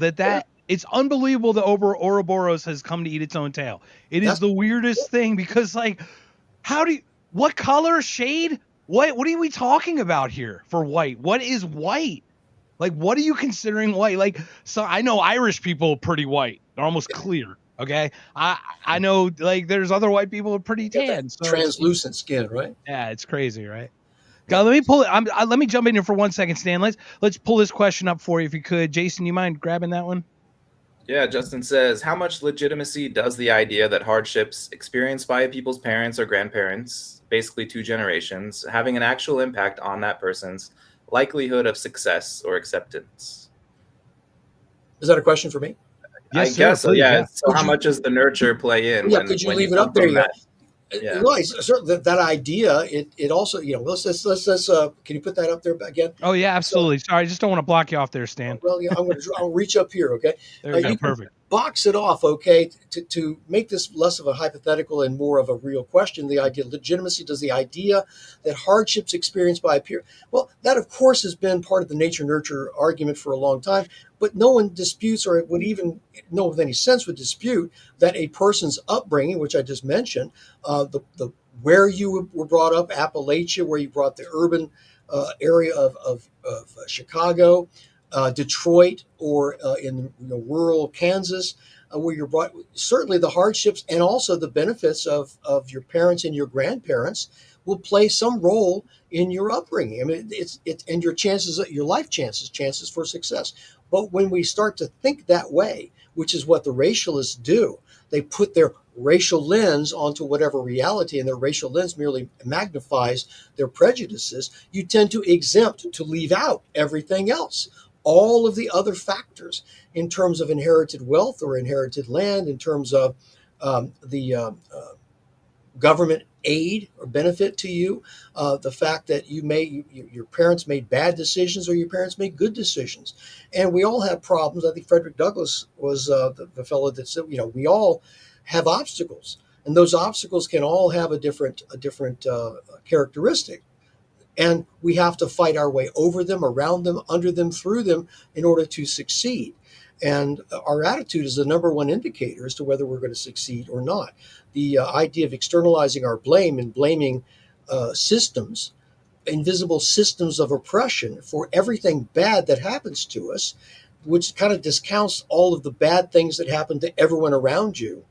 it's unbelievable that Ouroboros has come to eat its own tail. It is the weirdest thing because, like, what color shade? What are we talking about here for white? What is white? Like, what are you considering white? Like, so I know Irish people are pretty white. They're almost clear. Okay. I know, like, there's other white people who are pretty tan. So translucent skin, right? Yeah, it's crazy, right? God, let me pull it. Let me jump in here for 1 second, Stan. Let's pull this question up for you if you could. Jason, you mind grabbing that one? Yeah, Justin says, how much legitimacy does the idea that hardships experienced by a people's parents or grandparents, basically 2 generations, having an actual impact on that person's likelihood of success or acceptance? Is that a question for me? Yes, I sir. guess so. Please, Yeah. yeah. So how much does the nurture play in Yeah, could you when you leave it come up? There from you go. that? Yeah. Right, certainly that idea. It also, let's can you put that up there again? Oh yeah, So, absolutely. Sorry, I just don't want to block you off there, Stan. well, yeah, I'll reach up here. Okay, There you go. you can Perfect. box it off. Okay, to make this less of a hypothetical and more of a real question. The idea of legitimacy, does the idea that hardships experienced by a peer, well, that of course has been part of the nature nurture argument for a long time, but no one disputes, or would even know with any sense would dispute, that a person's upbringing, which I just mentioned, the where you were brought up, Appalachia, where you brought the urban area of Chicago, Detroit, or in rural Kansas, where you're brought, certainly the hardships and also the benefits of your parents and your grandparents will play some role in your upbringing. I mean, it's and your chances, your life chances for success. But when we start to think that way, which is what the racialists do, they put their racial lens onto whatever reality, and their racial lens merely magnifies their prejudices. You tend to exempt, to leave out everything else, all of the other factors in terms of inherited wealth or inherited land, in terms of the government aid or benefit to you, the fact that your parents made bad decisions or your parents made good decisions. And we all have problems. I think Frederick Douglass was the fellow that said, we all have obstacles, and those obstacles can all have a different characteristic. And we have to fight our way over them, around them, under them, through them, in order to succeed. And our attitude is the number one indicator as to whether we're going to succeed or not. The idea of externalizing our blame and blaming systems, invisible systems of oppression for everything bad that happens to us, which kind of discounts all of the bad things that happen to everyone around you,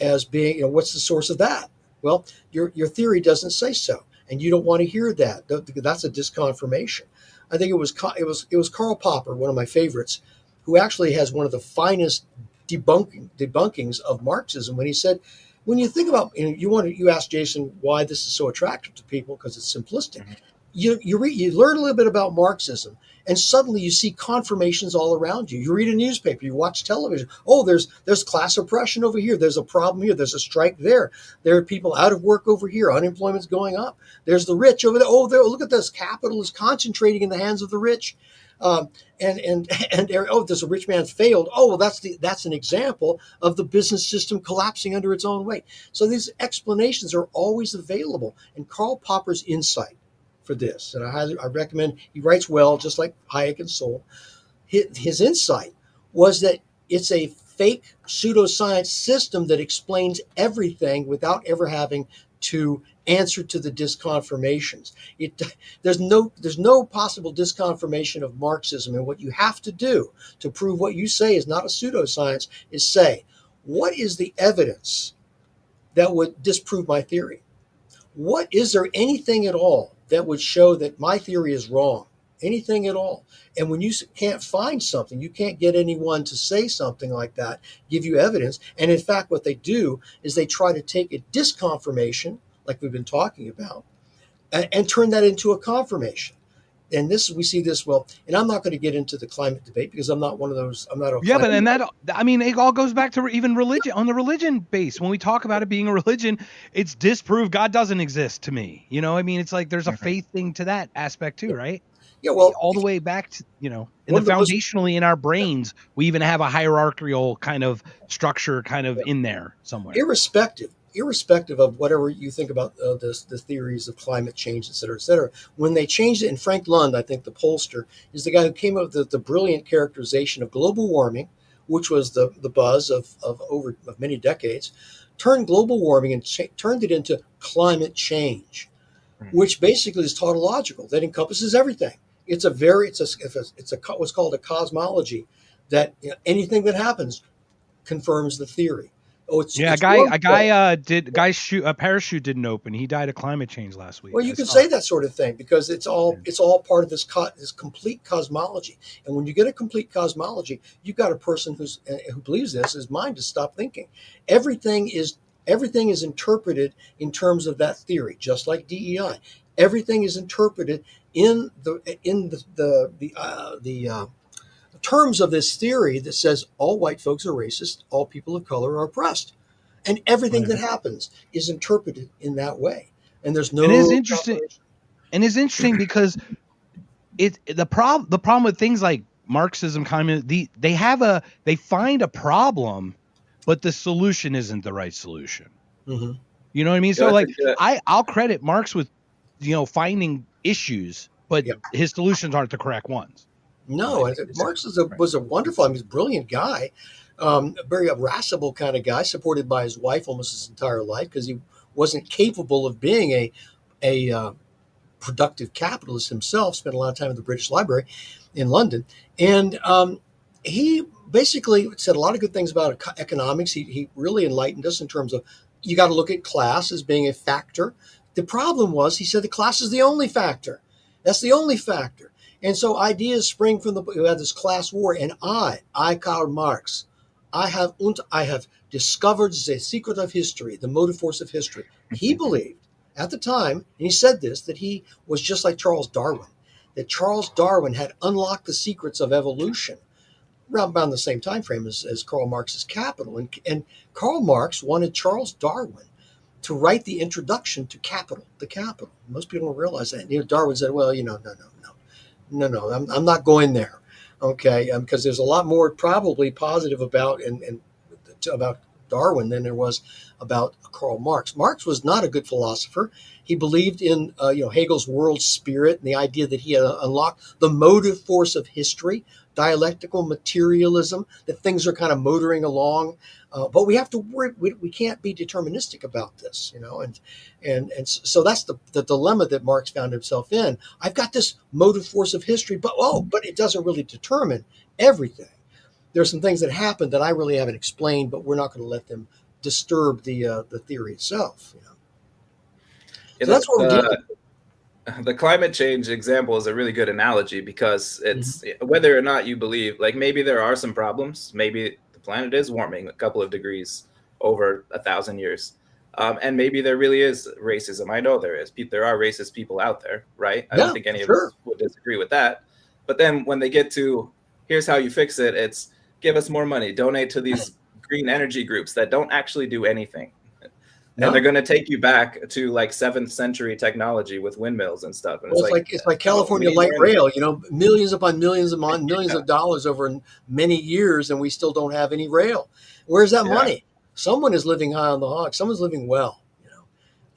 as being, what's the source of that? Well, your theory doesn't say so, and you don't want to hear that. That's a disconfirmation. I think it was Karl Popper, one of my favorites, who actually has one of the finest debunkings of Marxism, when he said, when you think about, you asked Jason why this is so attractive to people, because it's simplistic. Mm-hmm. You learn a little bit about Marxism, and suddenly you see confirmations all around you. You read a newspaper, you watch television. Oh, there's class oppression over here. There's a problem here. There's a strike there. There are people out of work over here. Unemployment's going up. There's the rich over there. Oh, look at this. Capital is concentrating in the hands of the rich. Oh, there's a rich man failed. Oh, well, that's an example of the business system collapsing under its own weight. So these explanations are always available. And Karl Popper's insight for this, and I recommend, he writes well, just like Hayek and Sol. His insight was that it's a fake pseudoscience system that explains everything without ever having to answer to the disconfirmations. There's no possible disconfirmation of Marxism, and what you have to do to prove what you say is not a pseudoscience is say, what is the evidence that would disprove my theory? What is there anything at all that would show that my theory is wrong? Anything at all? And when you can't find something, you can't get anyone to say something like that, give you evidence. And in fact, what they do is they try to take a disconfirmation, like we've been talking about, and turn that into a confirmation. And we see this well, and I'm not going to get into the climate debate because I'm not one of those. I'm not a yeah, but and that, I mean, it all goes back to even religion. On the religion base, when we talk about it being a religion, it's disproved. God doesn't exist to me. I mean, it's like there's a faith thing to that aspect too, right? Yeah, well, all the way back to foundationally in our brains, we even have a hierarchical kind of structure, kind of in there somewhere. Irrespective of whatever you think about the theories of climate change, et cetera, when they changed it, and Frank Lund, I think the pollster, is the guy who came up with the brilliant characterization of global warming, which was the buzz of many decades, turned global warming and turned it into climate change, which basically is tautological. That encompasses everything. It's what's called a cosmology, that anything that happens confirms the theory. Oh, it's Yeah, it's warm today. a parachute didn't open. He died of climate change last week. Well, I you can saw say it. that sort of thing because it's all part of this complete cosmology. And when you get a complete cosmology, you've got a person who believes this. His mind has stopped thinking. Everything is everything is interpreted in terms of that theory, just like DEI. Everything is interpreted in the terms of this theory that says all white folks are racist, all people of color are oppressed, and everything Right. that happens is interpreted in that way. And there's It is no interesting, confirmation. and it's interesting because the problem with things like Marxism, communism, they find a problem, but the solution isn't the right solution. Mhm. You know what I mean? Yeah, So that's a like good. I'll credit Marx with finding issues, but Yeah. his solutions aren't the correct ones. No, Marx was a wonderful, I mean, he's a brilliant guy, a very irascible kind of guy, supported by his wife almost his entire life because he wasn't capable of being a productive capitalist himself. Spent a lot of time at the British Library in London, and he basically said a lot of good things about economics. He really enlightened us in terms of you got to look at class as being a factor. The problem was he said the class is the only factor. That's the only factor. And so ideas spring from we had this class war, and I, Karl Marx, I have discovered the secret of history, the motive force of history. He believed at the time, and he said this, that he was just like Charles Darwin, that Charles Darwin had unlocked the secrets of evolution around about the same time frame as Karl Marx's Capital. And Karl Marx wanted Charles Darwin to write the introduction to Capital, the Capital. Most people don't realize that. Darwin said, well, no, I'm not going there. Okay, because there's a lot more probably positive about about Darwin than there was about Karl Marx. Marx was not a good philosopher. He believed in Hegel's world spirit and the idea that he had unlocked the motive force of history, dialectical materialism, that things are kind of motoring along. But we have to worry. We can't be deterministic about this, and so that's the dilemma that Marx found himself in. I've got this motive force of history, but it doesn't really determine everything. There's some things that happen that I really haven't explained, but we're not going to let them disturb the theory itself. Yeah, So that's what we're dealing the climate change example is a really good analogy because it's whether or not you believe, like maybe there are some problems, maybe the planet is warming a couple of degrees over 1,000 years. And maybe there really is racism. I know there is. There are racist people out there, right? I don't think any of us would disagree with that. But then when they get to, here's how you fix it, it's give us more money, donate to these green energy groups that don't actually do anything. And they're going to take you back to like 7th century technology with windmills and stuff. And it's like California light rail, millions upon millions upon millions of dollars over many years, and we still don't have any rail. Where's that money? Someone is living high on the hog. Someone's living well.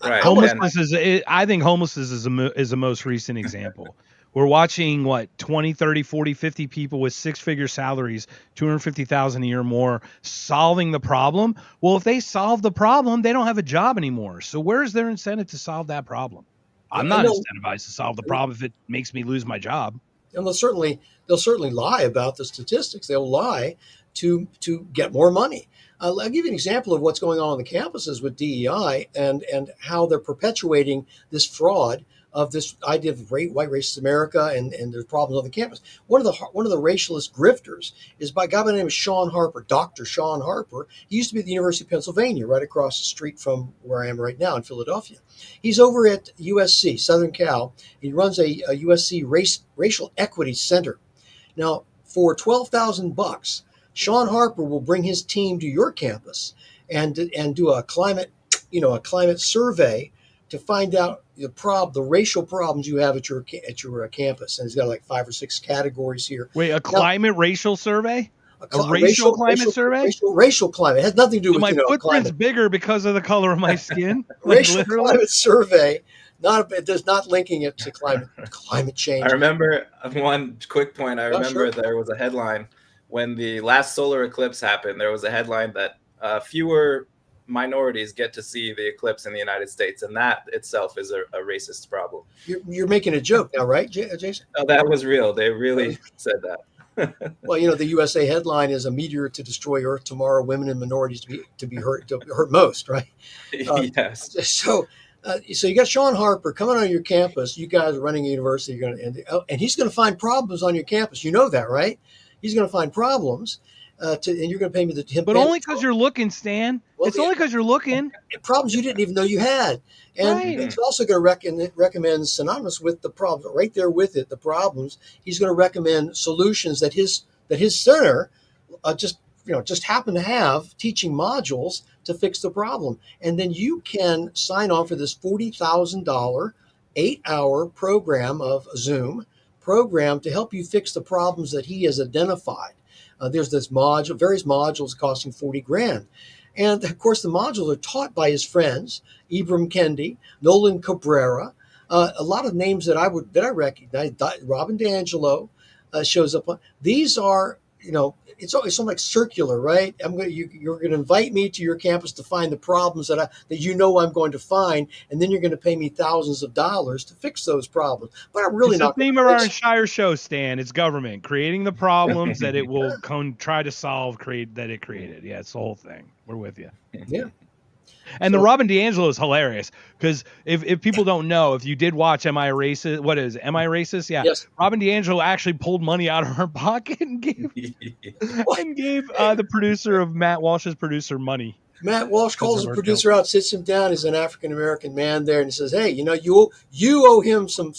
Right. I think homelessness is the most recent example. We're watching 20, 30, 40, 50 people with 6-figure salaries, 250,000 a year more, solving the problem. Well, if they solve the problem, they don't have a job anymore. So where's their incentive to solve that problem? I'm not incentivized to solve the problem if it makes me lose my job. And they'll certainly lie about the statistics. They'll lie to get more money. I'll give you an example of what's going on the campuses with DEI and how they're perpetuating this fraud of this idea of white racist America and there's problems on the campus. One of the racialist grifters is by a guy by the name of Sean Harper, Dr. Sean Harper. He used to be at the University of Pennsylvania, right across the street from where I am right now in Philadelphia. He's over at USC, Southern Cal. He runs a USC Racial Equity Center. Now, for $12,000, Sean Harper will bring his team to your campus and do a climate survey to find out the racial problems you have at your campus. And he's got like 5 or 6 categories here. Wait, racial survey? A racial climate survey? Racial climate. It has nothing to do with my footprint's climate. Bigger because of the color of my skin. Racial climate survey. It does not linking it to climate change. I remember one quick point. There was a headline when the last solar eclipse happened. There was a headline that fewer minorities get to see the eclipse in the United States, and that itself is a racist problem. You're making a joke now, right, Jason? No, that was real. They really said that. Well, the USA headline is "A meteor to destroy Earth tomorrow. Women and minorities to be hurt most." Right. Yes. So you got Sean Harper coming on your campus. You guys are running a university. And he's going to find problems on your campus. You know that, right? He's going to find problems, and you're going to pay me him. But only because you're looking, Stan. Well, it's only because you're looking. Problems you didn't even know you had. And Right. he's also going to recommend, synonymous with the problem, right there with it, the problems. He's going to recommend solutions that his center just happen to have teaching modules to fix the problem. And then you can sign on for this $40,000 8-hour program of Zoom program to help you fix the problems that he has identified. There's this various modules costing $40,000. And of course, the modules are taught by his friends, Ibram Kendi, Nolan Cabrera, a lot of names that I recognize. Robin DiAngelo shows up. These are, it's something like circular, right? You're going to invite me to your campus to find the problems that I'm going to find, and then you're going to pay me thousands of dollars to fix those problems. But I'm really It's not. the theme of our entire show, Stan. It's government creating the problems that it will try to solve. That it created. Yeah, it's the whole thing. We're with you. Yeah. And the Robin DiAngelo is hilarious because if people don't know, if you did watch Am I Racist? What is it? Am I Racist? Yeah. Yes. Robin DiAngelo actually pulled money out of her pocket and gave the producer of Matt Walsh's producer money. Matt Walsh calls the producer out, sits him down. He's an African American man there, and he says, "Hey, you owe him some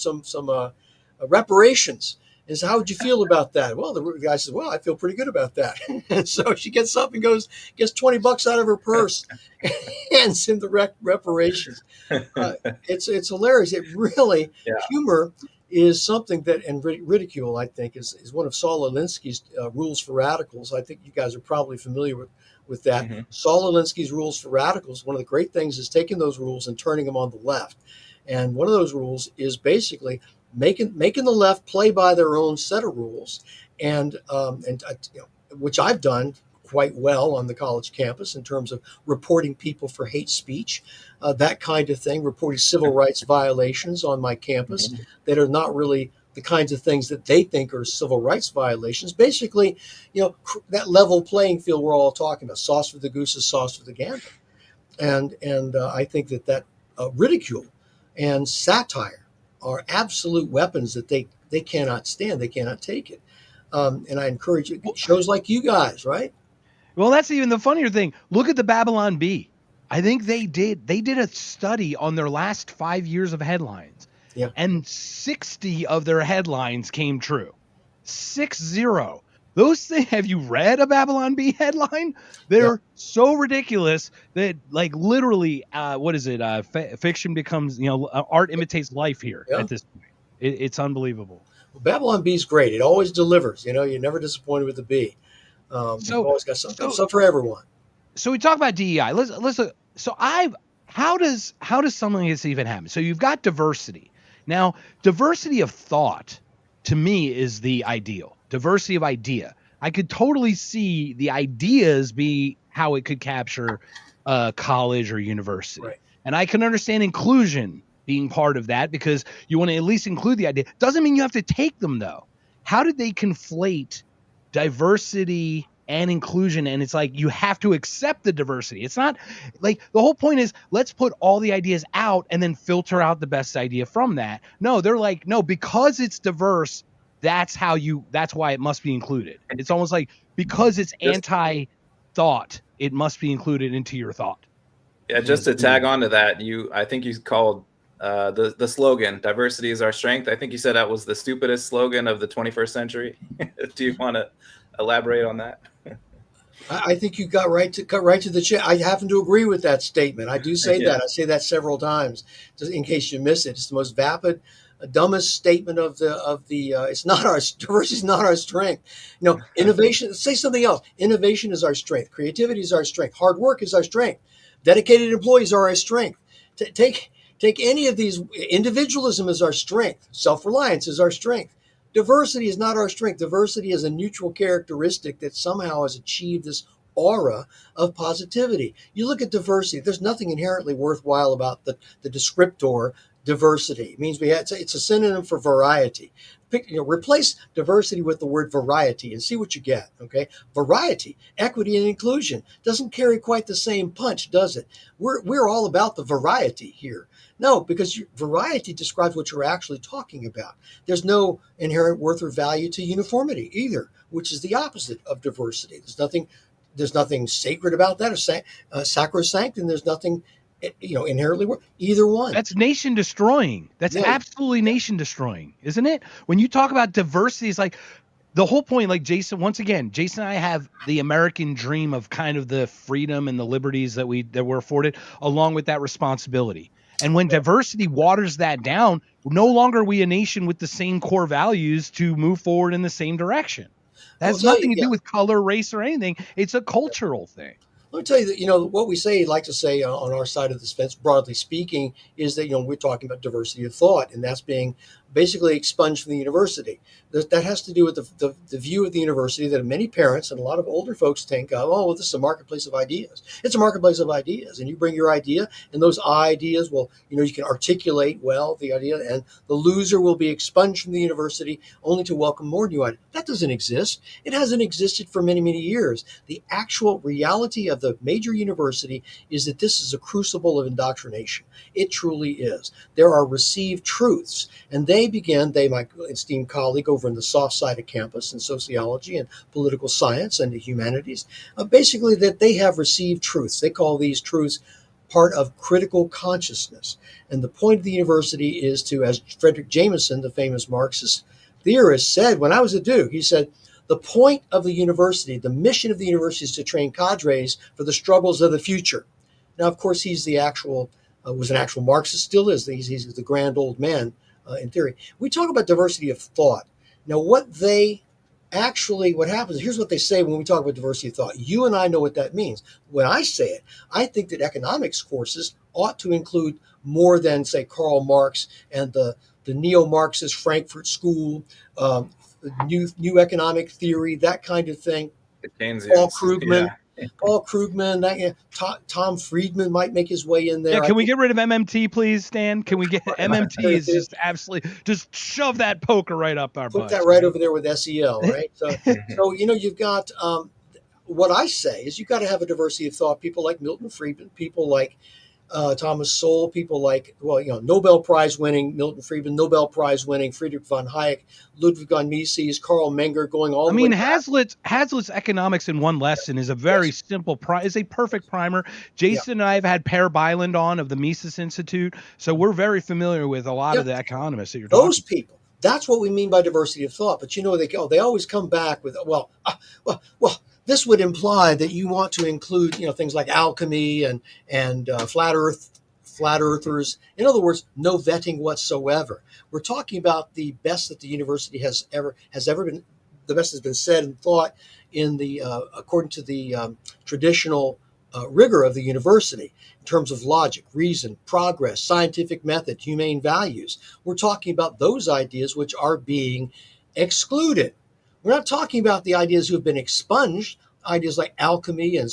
reparations." And so, how would you feel about that? Well, the guy says, "Well, I feel pretty good about that." And so she gets up and gets $20 out of her purse, and hands him the reparations. It's hilarious. It really humor is something that, and ridicule, I think, is one of Saul Alinsky's rules for radicals. I think you guys are probably familiar with that. Mm-hmm. Saul Alinsky's rules for radicals. One of the great things is taking those rules and turning them on the left. And one of those rules is basically making the left play by their own set of rules, and which I've done quite well on the college campus in terms of reporting people for hate speech, that kind of thing, reporting civil rights violations on my campus that are not really the kinds of things that they think are civil rights violations. Basically, that level playing field we're all talking about. Sauce for the goose is sauce for the gander, and I think that ridicule and satire are absolute weapons that they cannot stand. They cannot take it. And I encourage it. Shows like you guys, right? Well, that's even the funnier thing. Look at the Babylon Bee. I think they did a study on their last 5 years of headlines. Yeah. And 60 of their headlines came true. 60. Those things, have you read a Babylon Bee headline? They're so ridiculous that, like, literally, what is it? Fiction becomes, art imitates life here at this point. It's unbelievable. Well, Babylon Bee's great. It always delivers. You're never disappointed with the bee. You've always got something for everyone. So we talk about DEI. Let's look. So how does something like this even happen? So you've got diversity. Now, diversity of thought, to me, is the ideal. Diversity of idea. I could totally see the ideas be how it could capture college or university. Right. And I can understand inclusion being part of that because you want to at least include the idea. Doesn't mean you have to take them, though. How did they conflate diversity and inclusion? And it's like you have to accept the diversity. It's not like the whole point is let's put all the ideas out and then filter out the best idea from that. No, they're like, no, because it's diverse, that's why it must be included. It's almost like because it's anti-thought, it must be included into your thought. Yeah, just to tag on to that, I think you called the slogan "Diversity is our strength." I think you said that was the stupidest slogan of the 21st century. Do you want to elaborate on that? I think you cut right to the chase. I happen to agree with that statement. I do say that. I say that several times, just in case you miss it. It's the most vapid, dumbest statement of the. It's not our diversity is not our strength. Innovation. Say something else. Innovation is our strength. Creativity is our strength. Hard work is our strength. Dedicated employees are our strength. Take any of these. Individualism is our strength. Self-reliance is our strength. Diversity is not our strength. Diversity is a neutral characteristic that somehow has achieved this aura of positivity. You look at diversity, there's nothing inherently worthwhile about the descriptor diversity. It means it's a synonym for variety. replace diversity with the word variety and see what you get. Okay, variety, equity, and inclusion doesn't carry quite the same punch, does it? We're all about the variety here. No, because variety describes what you're actually talking about. There's no inherent worth or value to uniformity either, which is the opposite of diversity. There's nothing sacred about that, or sacrosanct, and there's nothing, inherently either one. That's nation destroying. That's absolutely nation destroying, isn't it? When you talk about diversity, it's like the whole point, like Jason, once again, Jason and I have the American dream of kind of the freedom and the liberties that we're afforded, along with that responsibility. And when diversity waters that down, no longer are we a nation with the same core values to move forward in the same direction. That has nothing to do with color, race, or anything. It's a cultural thing. Let me tell you that, what we like to say on our side of this fence, broadly speaking, is that, we're talking about diversity of thought, and that's being basically expunged from the university. That has to do with the view of the university that many parents and a lot of older folks think, this is a marketplace of ideas. It's a marketplace of ideas, and you bring your idea, and those ideas will, you can articulate well the idea, and the loser will be expunged from the university only to welcome more new ideas. That doesn't exist. It hasn't existed for many, many years. The actual reality of the major university is that this is a crucible of indoctrination. It truly is. There are received truths, and my esteemed colleague over in the soft side of campus in sociology and political science and the humanities, basically that they have received truths. They call these truths part of critical consciousness. And the point of the university is to, as Frederick Jameson, the famous Marxist theorist, said when I was at Duke, he said, the point of the university, the mission of the university is to train cadres for the struggles of the future. Now, of course, he's was an actual Marxist, still is. He's the grand old man in theory. We talk about diversity of thought. Now, what happens, here's what they say when we talk about diversity of thought. You and I know what that means. When I say it, I think that economics courses ought to include more than, say, Karl Marx and the neo-Marxist Frankfurt School, new economic theory, that kind of thing. Paul Krugman. Yeah. Paul Krugman, Tom Friedman might make his way in there. Yeah, can we get rid of MMT, please, Stan? Can we get MMT is just absolutely just shove that poker right up our butt. Put that right over there with SEL, right? So you've got what I say is you've got to have a diversity of thought. People like Milton Friedman, people like Thomas Sowell, people like, Nobel Prize winning Milton Friedman, Nobel Prize winning Friedrich von Hayek, Ludwig von Mises, Carl Menger, going all the way back. Hazlitt's economics in one lesson is a very simple, is a perfect primer. Jason and I have had Per Byland on of the Mises Institute, so we're very familiar with a lot of the economists that you're talking about. Those people, that's what we mean by diversity of thought. But they always come back with, this would imply that you want to include, things like alchemy and flat earthers. In other words, no vetting whatsoever. We're talking about the best that the university has ever been. The best has been said and thought in the according to the traditional rigor of the university in terms of logic, reason, progress, scientific method, humane values. We're talking about those ideas which are being excluded. We're not talking about the ideas who have been expunged, ideas like alchemy and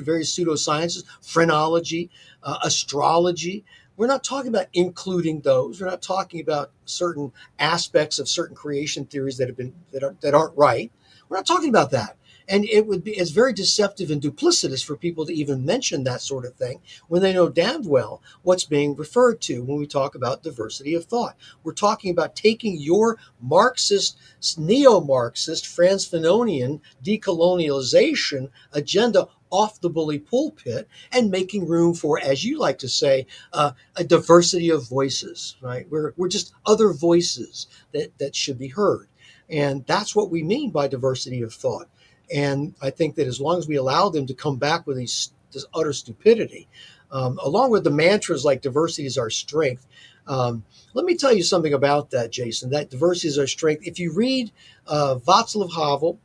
various pseudosciences, phrenology, astrology. We're not talking about including those. We're not talking about certain aspects of certain creation theories that aren't right. We're not talking about that. And it's very deceptive and duplicitous for people to even mention that sort of thing when they know damned well what's being referred to when we talk about diversity of thought. We're talking about taking your Marxist, neo-Marxist, Franz Fanonian decolonialization agenda off the bully pulpit and making room for, as you like to say, a diversity of voices, right? We're just other voices that should be heard. And that's what we mean by diversity of thought. And I think that as long as we allow them to come back with this utter stupidity, along with the mantras like diversity is our strength, let me tell you something about that, Jason, that diversity is our strength. If you read Václav Havel,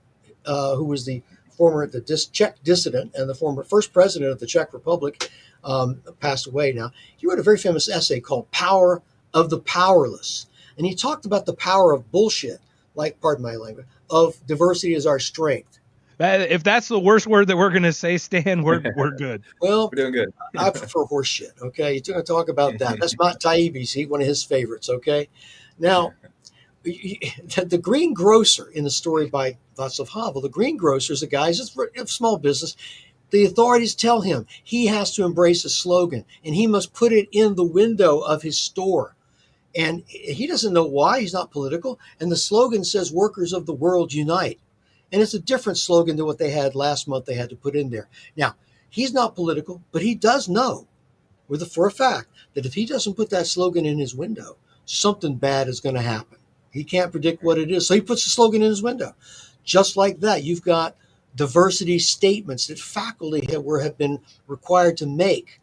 who was the Czech dissident and the former first president of the Czech Republic, passed away now, he wrote a very famous essay called Power of the Powerless. And he talked about the power of bullshit, pardon my language, of diversity is our strength. If that's the worst word that we're going to say, Stan, we're good. Well, we're doing good. I prefer horseshit. Okay, you're going to talk about that. That's Matt Taibbi's, one of his favorites. Okay, now the greengrocer in the story by Václav Havel, the greengrocer is a guy who's a small business. The authorities tell him he has to embrace a slogan and he must put it in the window of his store. And he doesn't know why. He's not political. And the slogan says, "Workers of the world unite." And it's a different slogan than what they had last month they had to put in there. Now, he's not political, but he does know for a fact that if he doesn't put that slogan in his window, something bad is going to happen. He can't predict what it is. So he puts the slogan in his window. Just like that, you've got diversity statements that faculty have been required to make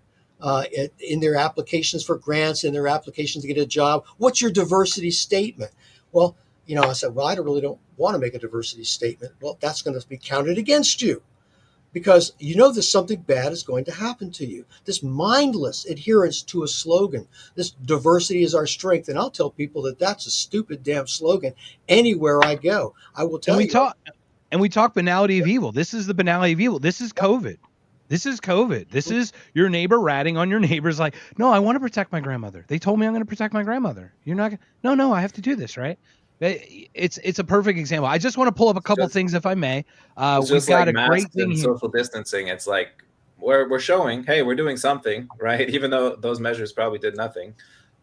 in their applications for grants, in their applications to get a job. What's your diversity statement? Well, I said, well, I don't want to make a diversity statement. Well, that's going to be counted against you because that something bad is going to happen to you. This mindless adherence to a slogan, this diversity is our strength. And I'll tell people that that's a stupid damn slogan anywhere I go. I will tell you. And we talk banality of evil. This is the banality of evil. This is COVID. This is your neighbor ratting on your neighbors like, no, I want to protect my grandmother. They told me I'm going to protect my grandmother. You're not going to, no, I have to do this, right? It's a perfect example. I just want to pull up a couple things, if I may. We've got a great thing here. Social distancing. It's like we're showing, hey, we're doing something, right? Even though those measures probably did nothing.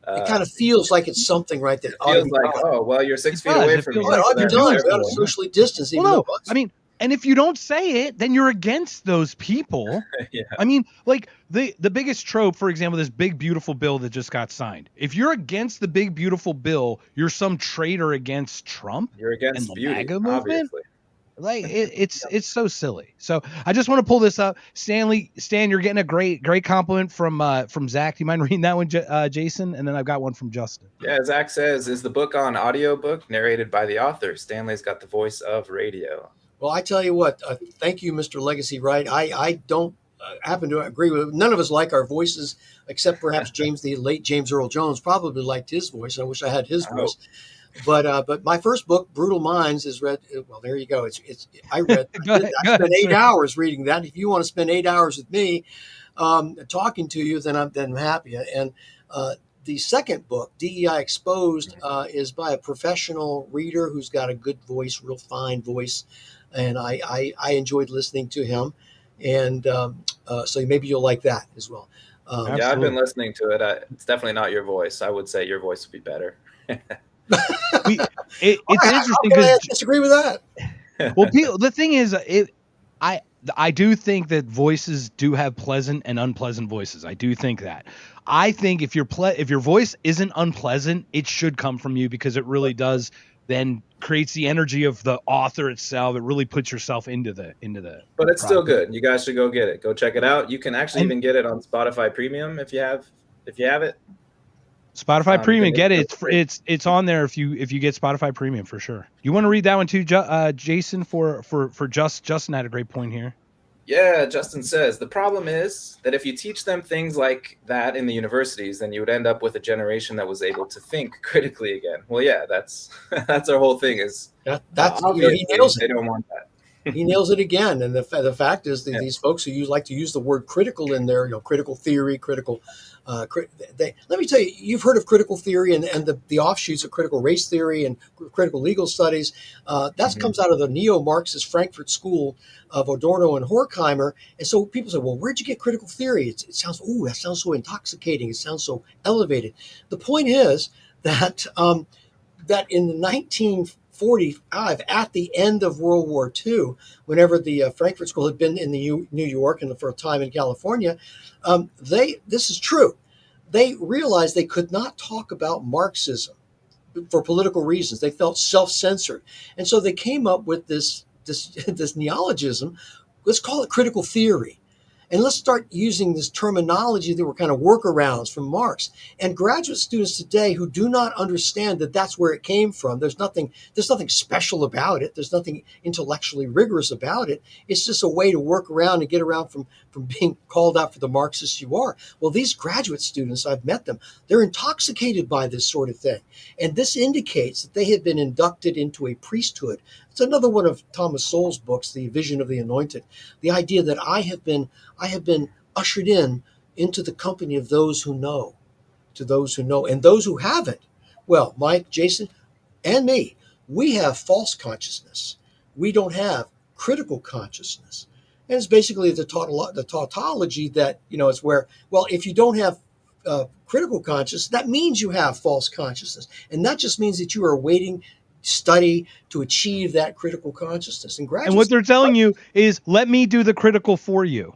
It kind of feels like it's something, right? That feels like, oh, well, you're 6 feet away from me. You're done. You got to socially distance. Well, no, I mean, and if you don't say it, then you're against those people. Yeah. I mean, like the biggest trope, for example, this big, beautiful bill that just got signed. If you're against the big, beautiful bill, you're some traitor against Trump. You're against and the beauty, MAGA movement. obviously. Like it's so silly. So I just want to pull this up. Stan, you're getting a great compliment from Zach. Do you mind reading that one, Jason? And then I've got one from Justin. Yeah, Zach says, is the book on audiobook narrated by the author? Stanley's got the voice of radio. Well, I tell you what, thank you, Mr. Legacy Wright. I don't happen to agree with it. None of us like our voices, except perhaps the late James Earl Jones probably liked his voice. I wish I had his voice. But my first book, Brutal Minds, is read. Well, there you go. I read. I spent 8 hours reading that. If you want to spend 8 hours with me talking to you, then I'm happy. And the second book, DEI Exposed, is by a professional reader who's got a good voice, real fine voice. And I enjoyed listening to him. And so maybe you'll like that as well. Yeah, I've been listening to it. It's definitely not your voice. I would say your voice would be better. It's interesting because I disagree with that. Well, the thing is, I do think that voices do have pleasant and unpleasant voices. I do think that. I think if your voice isn't unpleasant, it should come from you because it really does then creates the energy of the author itself. It really puts yourself into the. But it's still good. You guys should go get it. Go check it out. You can actually even get it on Spotify Premium if you have it. Spotify Premium, get it. It's on there if you get Spotify Premium for sure. You want to read that one too, Jason? For Justin had a great point here. Yeah, Justin says the problem is that if you teach them things like that in the universities, then you would end up with a generation that was able to think critically again. Well, yeah, that's our whole thing. Is that's obviously he nails it. They don't want that. He nails it again. And the fact is that these folks who like to use the word critical in there, critical theory, critical. Let me tell you, you've heard of critical theory and the offshoots of critical race theory and critical legal studies. That comes out of the neo-Marxist Frankfurt School of Adorno and Horkheimer. And so people say, well, where'd you get critical theory? That sounds so intoxicating. It sounds so elevated. The point is that that in the 1945, at the end of World War II, whenever the Frankfurt School had been in New York and for a time in California, this is true. They realized they could not talk about Marxism for political reasons. They felt self-censored. And so they came up with this neologism. Let's call it critical theory. And let's start using this terminology that were kind of workarounds from Marx. And graduate students today who do not understand that that's where it came from, there's nothing special about it. There's nothing intellectually rigorous about it. It's just a way to work around and get around from being called out for the Marxist you are. Well, these graduate students, I've met them, they're intoxicated by this sort of thing. And this indicates that they have been inducted into a priesthood. It's another one of Thomas Sowell's books, The Vision of the Anointed. The idea that I have been ushered into the company of those who know, and those who haven't. Well, Mike, Jason, and me, we have false consciousness. We don't have critical consciousness. And it's basically the tautology that, it's where, well, if you don't have critical consciousness, that means you have false consciousness. And that just means that you are awaiting study to achieve that critical consciousness. And what they're telling you is, let me do the critical for you.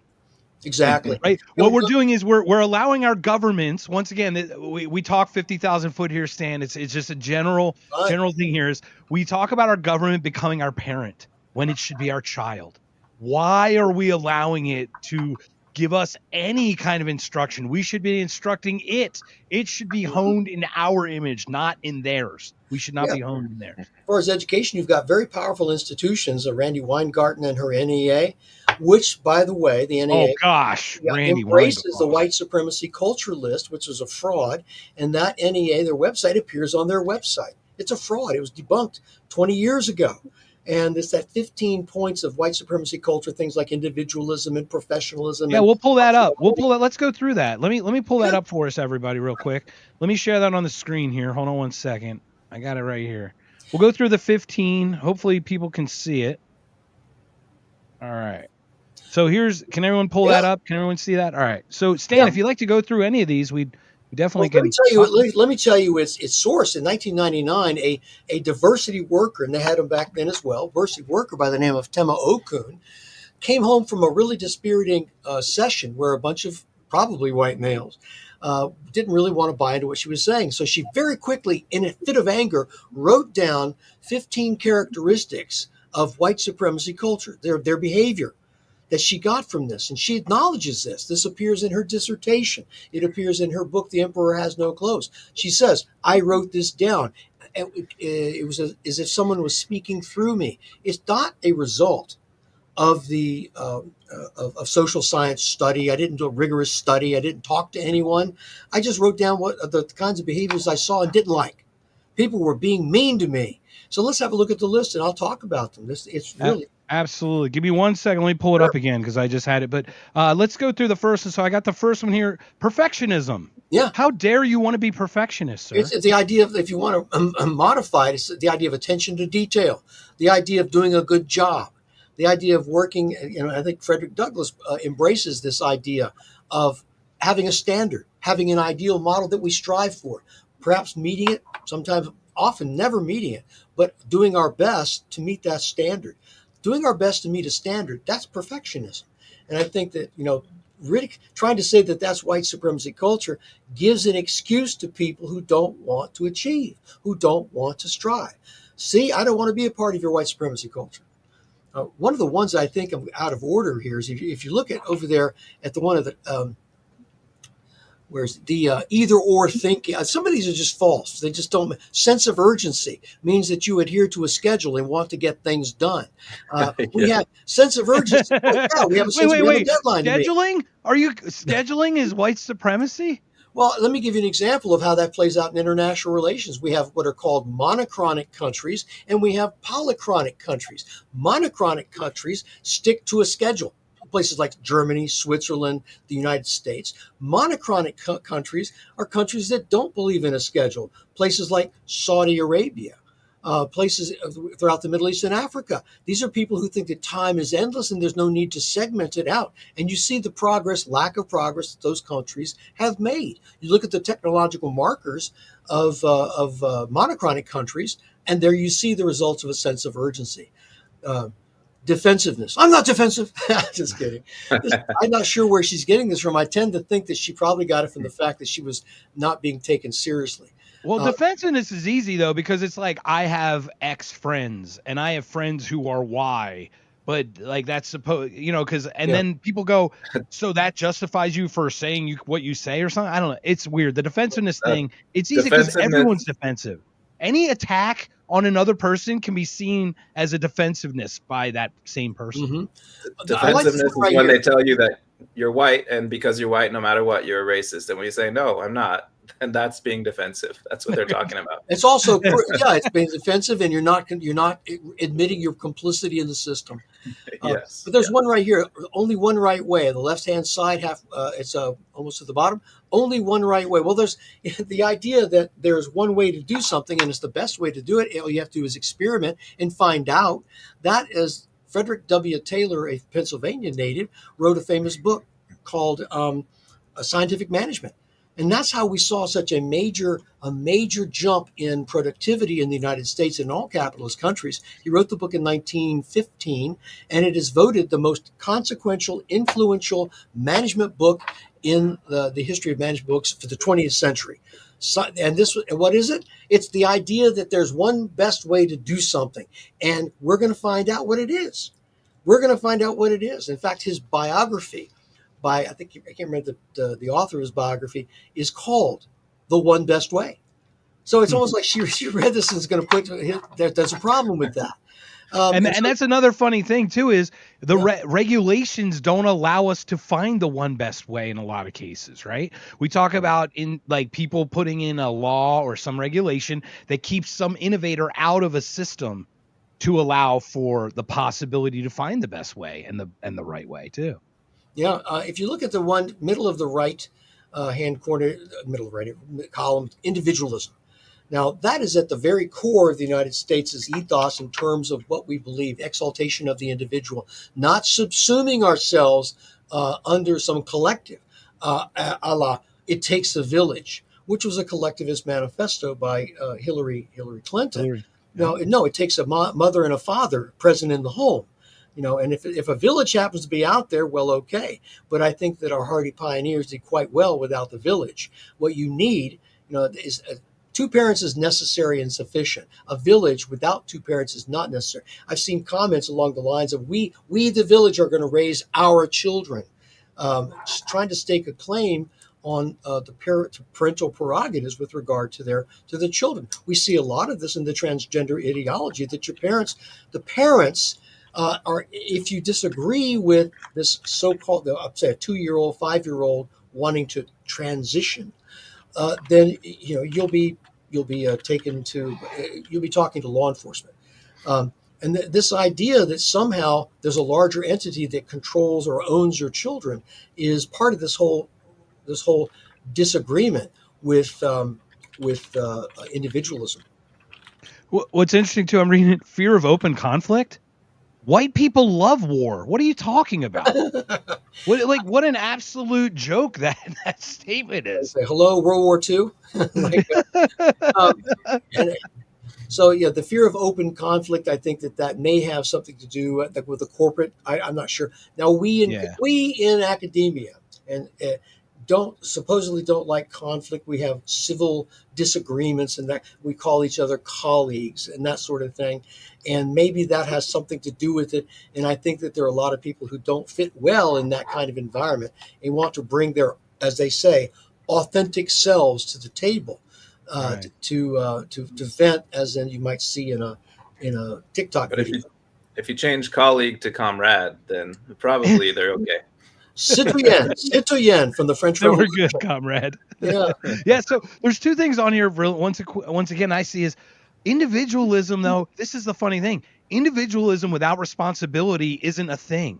Exactly. Right. What we're doing is we're allowing our governments, once again, we talk 50,000 foot here, Stan. It's just a general thing here is we talk about our government becoming our parent when it should be our child. Why are we allowing it to give us any kind of instruction? We should be instructing it. It should be honed in our image, not in theirs. We should not be honed in theirs. As far as education, you've got very powerful institutions, Randy Weingarten and her NEA, which, by the way, the NEA embraces the white supremacy culture list, which is a fraud. And that NEA, their website, appears on their website. It's a fraud. It was debunked 20 years ago. And it's that 15 points of white supremacy culture, things like individualism and professionalism. Yeah, we'll pull that up. Let's go through that. Let me pull that up for us, everybody, real quick. Let me share that on the screen here. Hold on one second. I got it right here. We'll go through the 15. Hopefully people can see it. All right. So can everyone pull that up? Can everyone see that? All right. So Stan, if you'd like to go through any of these, we definitely can. Let me tell you its source. In 1999, a diversity worker, and they had him back then as well, diversity worker by the name of Tema Okun, came home from a really dispiriting session where a bunch of probably white males didn't really want to buy into what she was saying. So she very quickly, in a fit of anger, wrote down 15 characteristics of white supremacy culture, their behavior that she got from this. And she acknowledges this. This appears in her dissertation. It appears in her book, The Emperor Has No Clothes. She says, I wrote this down. It was as if someone was speaking through me. It's not a result of the of social science study. I didn't do a rigorous study. I didn't talk to anyone. I just wrote down what the kinds of behaviors I saw and didn't like. People were being mean to me. So let's have a look at the list and I'll talk about them. It's really... Absolutely. Give me 1 second. Let me pull it up again because I just had it. But let's go through the first one. So I got the first one here. Perfectionism. Yeah. How dare you want to be perfectionist, sir? It's the idea of, if you want to modify it, it's the idea of attention to detail, the idea of doing a good job, the idea of working. I think Frederick Douglass embraces this idea of having a standard, having an ideal model that we strive for, perhaps meeting it, sometimes, often never meeting it, but doing our best to meet that standard. Doing our best to meet a standard, that's perfectionism. And I think that, trying to say that that's white supremacy culture gives an excuse to people who don't want to achieve, who don't want to strive. See, I don't want to be a part of your white supremacy culture. One of the ones I think I'm out of order here is if you look at over there at the one of the, where's the either or thinking, some of these are just false. They just don't. Sense of urgency means that you adhere to a schedule and want to get things done. We have sense of urgency. We have a sense of deadline. Scheduling? Scheduling is white supremacy? Well, let me give you an example of how that plays out in international relations. We have what are called monochronic countries and we have polychronic countries. Monochronic countries stick to a schedule. Places like Germany, Switzerland, the United States. Monochronic countries are countries that don't believe in a schedule. Places like Saudi Arabia, places throughout the Middle East and Africa. These are people who think that time is endless and there's no need to segment it out. And you see the lack of progress that those countries have made. You look at the technological markers of monochronic countries, and there you see the results of a sense of urgency. Defensiveness. I'm not defensive. Just kidding. I'm not sure where she's getting this from. I tend to think that she probably got it from the fact that she was not being taken seriously. Well, defensiveness is easy, though, because it's like I have X friends and I have friends who are Y. But like that's supposed, then people go, so that justifies you for saying what you say or something. I don't know. It's weird. The defensiveness thing, it's easy because everyone's defensive. Any attack on another person can be seen as a defensiveness by that same person. Mm-hmm. Defensiveness is when they tell you that you're white, and because you're white, no matter what, you're a racist. And when you say, no, I'm not, then that's being defensive. That's what they're talking about. It's also, it's being defensive, and you're not admitting your complicity in the system. Yes. But there's one right here. Only one right way. The left-hand side, it's almost at the bottom. Only one right way. Well, there's the idea that there's one way to do something, and it's the best way to do it. All you have to do is experiment and find out. That is, Frederick W. Taylor, a Pennsylvania native, wrote a famous book called Scientific Management. And that's how we saw such a major jump in productivity in the United States and all capitalist countries. He wrote the book in 1915, and it is voted the most consequential, influential management book in the history of management books for the 20th century. So, and what is it? It's the idea that there's one best way to do something, and we're going to find out what it is. We're going to find out what it is. In fact, his biography, I can't remember the author of his biography, is called The One Best Way. So it's almost like she read this and is going to put, there's a problem with that. And that's another funny thing too, is the regulations don't allow us to find the one best way in a lot of cases, right? We talk about in like people putting in a law or some regulation that keeps some innovator out of a system to allow for the possibility to find the best way and the right way too. Yeah, if you look at the one middle of the right hand corner, column, individualism. Now, that is at the very core of the United States' ethos in terms of what we believe, exaltation of the individual, not subsuming ourselves under some collective, a la It Takes a Village, which was a collectivist manifesto by Hillary Clinton. No, it takes a mother and a father present in the home. And if a village happens to be out there, well, okay. But I think that our hardy pioneers did quite well without the village. What you need, is two parents is necessary and sufficient. A village without two parents is not necessary. I've seen comments along the lines of we the village are going to raise our children, trying to stake a claim on the parental prerogatives with regard to the children. We see a lot of this in the transgender ideology that the parents are, if you disagree with this so-called, say, a 2-year-old, 5-year-old wanting to transition, then you'll be talking to law enforcement, and this idea that somehow there's a larger entity that controls or owns your children is part of this whole disagreement with individualism. What's interesting too, I'm reading it, fear of open conflict. White people love war. What are you talking about? What an absolute joke that statement is. Say, hello, World War II. So the fear of open conflict. I think that may have something to do with the corporate. I'm not sure. Now we in academia and supposedly don't like conflict. We have civil disagreements, and that we call each other colleagues and that sort of thing. And maybe that has something to do with it. And I think that there are a lot of people who don't fit well in that kind of environment and want to bring their, as they say, authentic selves to the table, right, to vent, as in you might see in a TikTok but video. If you change colleague to comrade, then probably they're okay. Citoyen from the French Revolution. We're good, comrade. Yeah. Yeah. So there's two things on here. Once again, I see is individualism, though. This is the funny thing. Individualism without responsibility isn't a thing.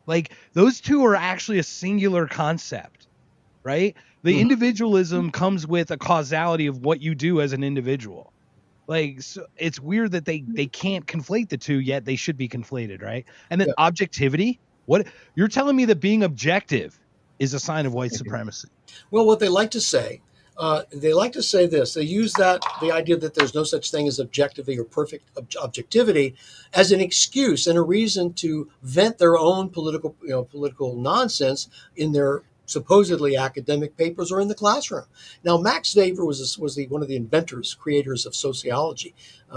Like those two are actually a singular concept, right? The individualism comes with a causality of what you do as an individual. Like, so it's weird that they can't conflate the two, yet they should be conflated, right? And then objectivity. What you're telling me that being objective is a sign of white supremacy? Well, what they like to say this. They use the idea that there's no such thing as objectivity or perfect objectivity as an excuse and a reason to vent their own political nonsense in their supposedly academic papers or in the classroom. Now, Max Weber was one of the inventors, creators of sociology.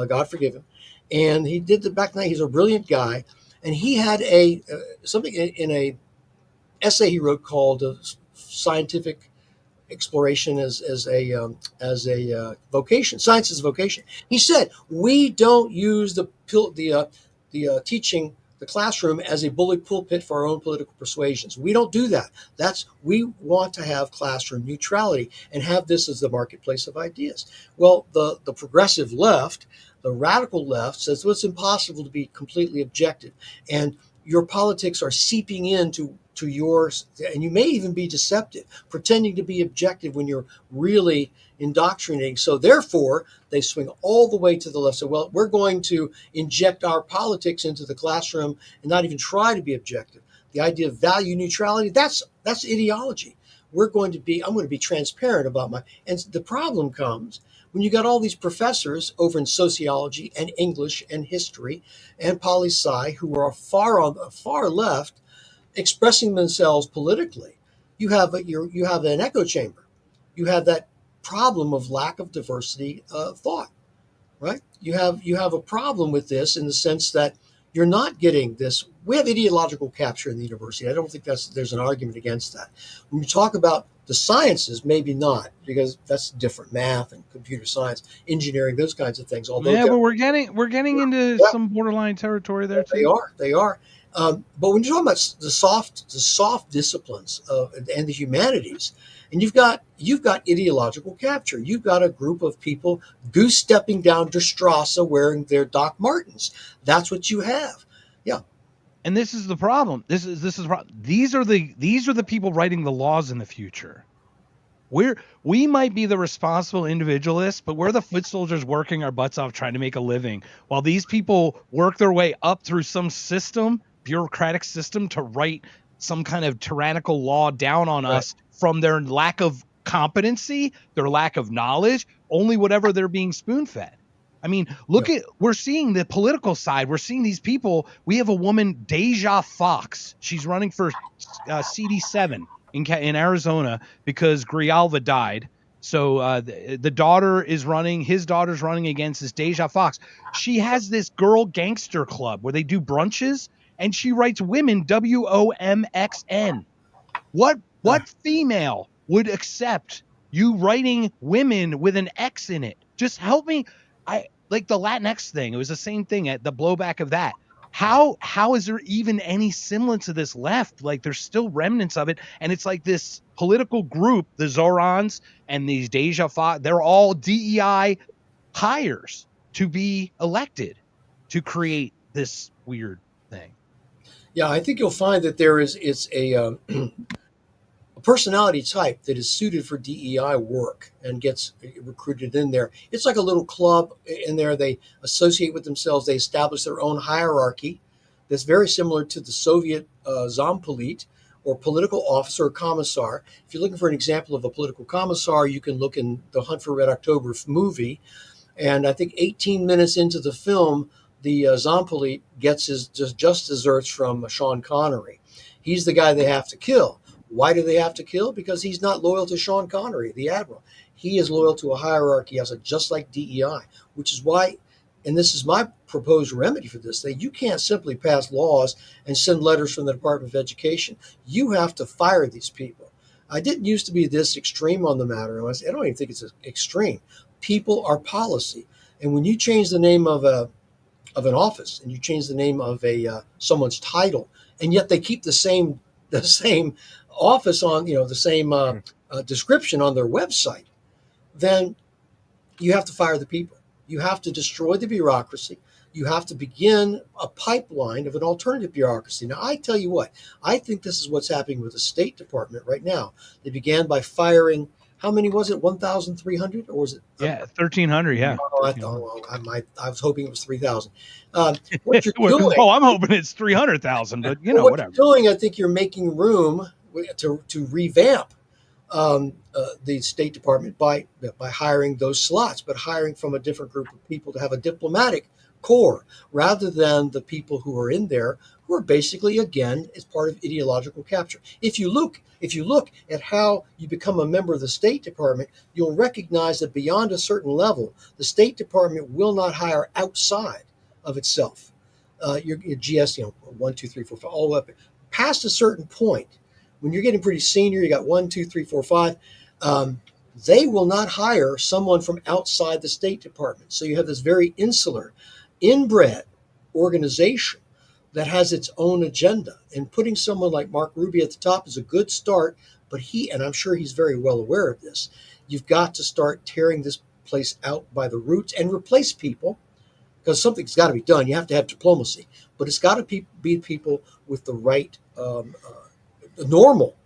God forgive him, and he did back then. He's a brilliant guy. And he had something in a essay he wrote called "Scientific Exploration as a Vocation, Science as a Vocation." He said, "We don't use the teaching, the classroom as a bully pulpit for our own political persuasions. We don't do that. We want to have classroom neutrality and have this as the marketplace of ideas. Well, the progressive left, the radical left, says, well, it's impossible to be completely objective. And your politics are seeping into yours, and you may even be deceptive, pretending to be objective when you're really indoctrinating. So therefore, they swing all the way to the left. So, well, we're going to inject our politics into the classroom and not even try to be objective. The idea of value neutrality, that's ideology. I'm going to be transparent about and the problem comes when you got all these professors over in sociology and English and history and poli-sci who are far on the far left expressing themselves politically. You have an echo chamber. You have that problem of lack of diversity thought, right? You have a problem with this in the sense that you're not getting this. We have ideological capture in the university. I don't think there's an argument against that. When you talk about the sciences, maybe not, because that's different. Math and computer science, engineering, those kinds of things. Although but we're getting into some borderline territory there too. They are. But when you're talking about the soft disciplines and the humanities, and you've got ideological capture. You've got a group of people goose stepping down Der Strasse wearing their Doc Martens. That's what you have. Yeah. And this is the problem. This is the problem. These are the people writing the laws in the future. We might be the responsible individualists, but we're the foot soldiers working our butts off trying to make a living, while these people work their way up through some system, bureaucratic system, to write some kind of tyrannical law down on us from their lack of competency, their lack of knowledge, only whatever they're being spoon-fed. I mean, we're seeing the political side. We're seeing these people. We have a woman, Deja Fox. She's running for CD7 in Arizona because Grijalva died. So the daughter is running. His daughter's running against this Deja Fox. She has this girl gangster club where they do brunches, and she writes women, WOMXN. What female would accept you writing women with an X in it? Just help me. I like the Latinx thing. It was the same thing at the blowback of that. How is there even any semblance of this left? Like, there's still remnants of it. And it's like this political group, the Zorons and these Deja Fox, they're all DEI hires to be elected to create this weird thing. Yeah, I think you'll find that it's a personality type that is suited for DEI work and gets recruited in there. It's like a little club in there. They associate with themselves. They establish their own hierarchy that's very similar to the Soviet Zampolit, or political officer or commissar. If you're looking for an example of a political commissar, you can look in the Hunt for Red October movie. And I think 18 minutes into the film, the Zampolit gets his just desserts from Sean Connery. He's the guy they have to kill. Why do they have to kill? Because he's not loyal to Sean Connery, the admiral. He is loyal to a hierarchy, just like DEI, which is why, and this is my proposed remedy for this, that you can't simply pass laws and send letters from the Department of Education. You have to fire these people. I didn't used to be this extreme on the matter. I don't even think it's extreme. People are policy. And when you change the name of an office and you change the name of someone's title, and yet they keep the same office on, the same description on their website, then you have to fire the people. You have to destroy the bureaucracy. You have to begin a pipeline of an alternative bureaucracy. Now, I tell you what, I think this is what's happening with the State Department right now. They began by firing, how many was it, 1,300? Or was it? 1,300, yeah. I was hoping it was 3,000. What you're doing... I'm hoping it's 300,000, but what whatever. You're doing, I think you're making room to revamp the State Department by hiring those slots, but hiring from a different group of people to have a diplomatic core, rather than the people who are in there who are basically, again, as part of ideological capture. If you look at how you become a member of the State Department, you'll recognize that beyond a certain level, the State Department will not hire outside of itself. Your GS, 1, 2, 3, 4, 5, all the way up past a certain point. When you're getting pretty senior, you got 1, 2, 3, 4, 5. They will not hire someone from outside the State Department. So you have this very insular, inbred organization that has its own agenda. And putting someone like Mark Ruby at the top is a good start, but and I'm sure he's very well aware of this, you've got to start tearing this place out by the roots and replace people, because something's got to be done. You have to have diplomacy, but it's got to be people with the right normal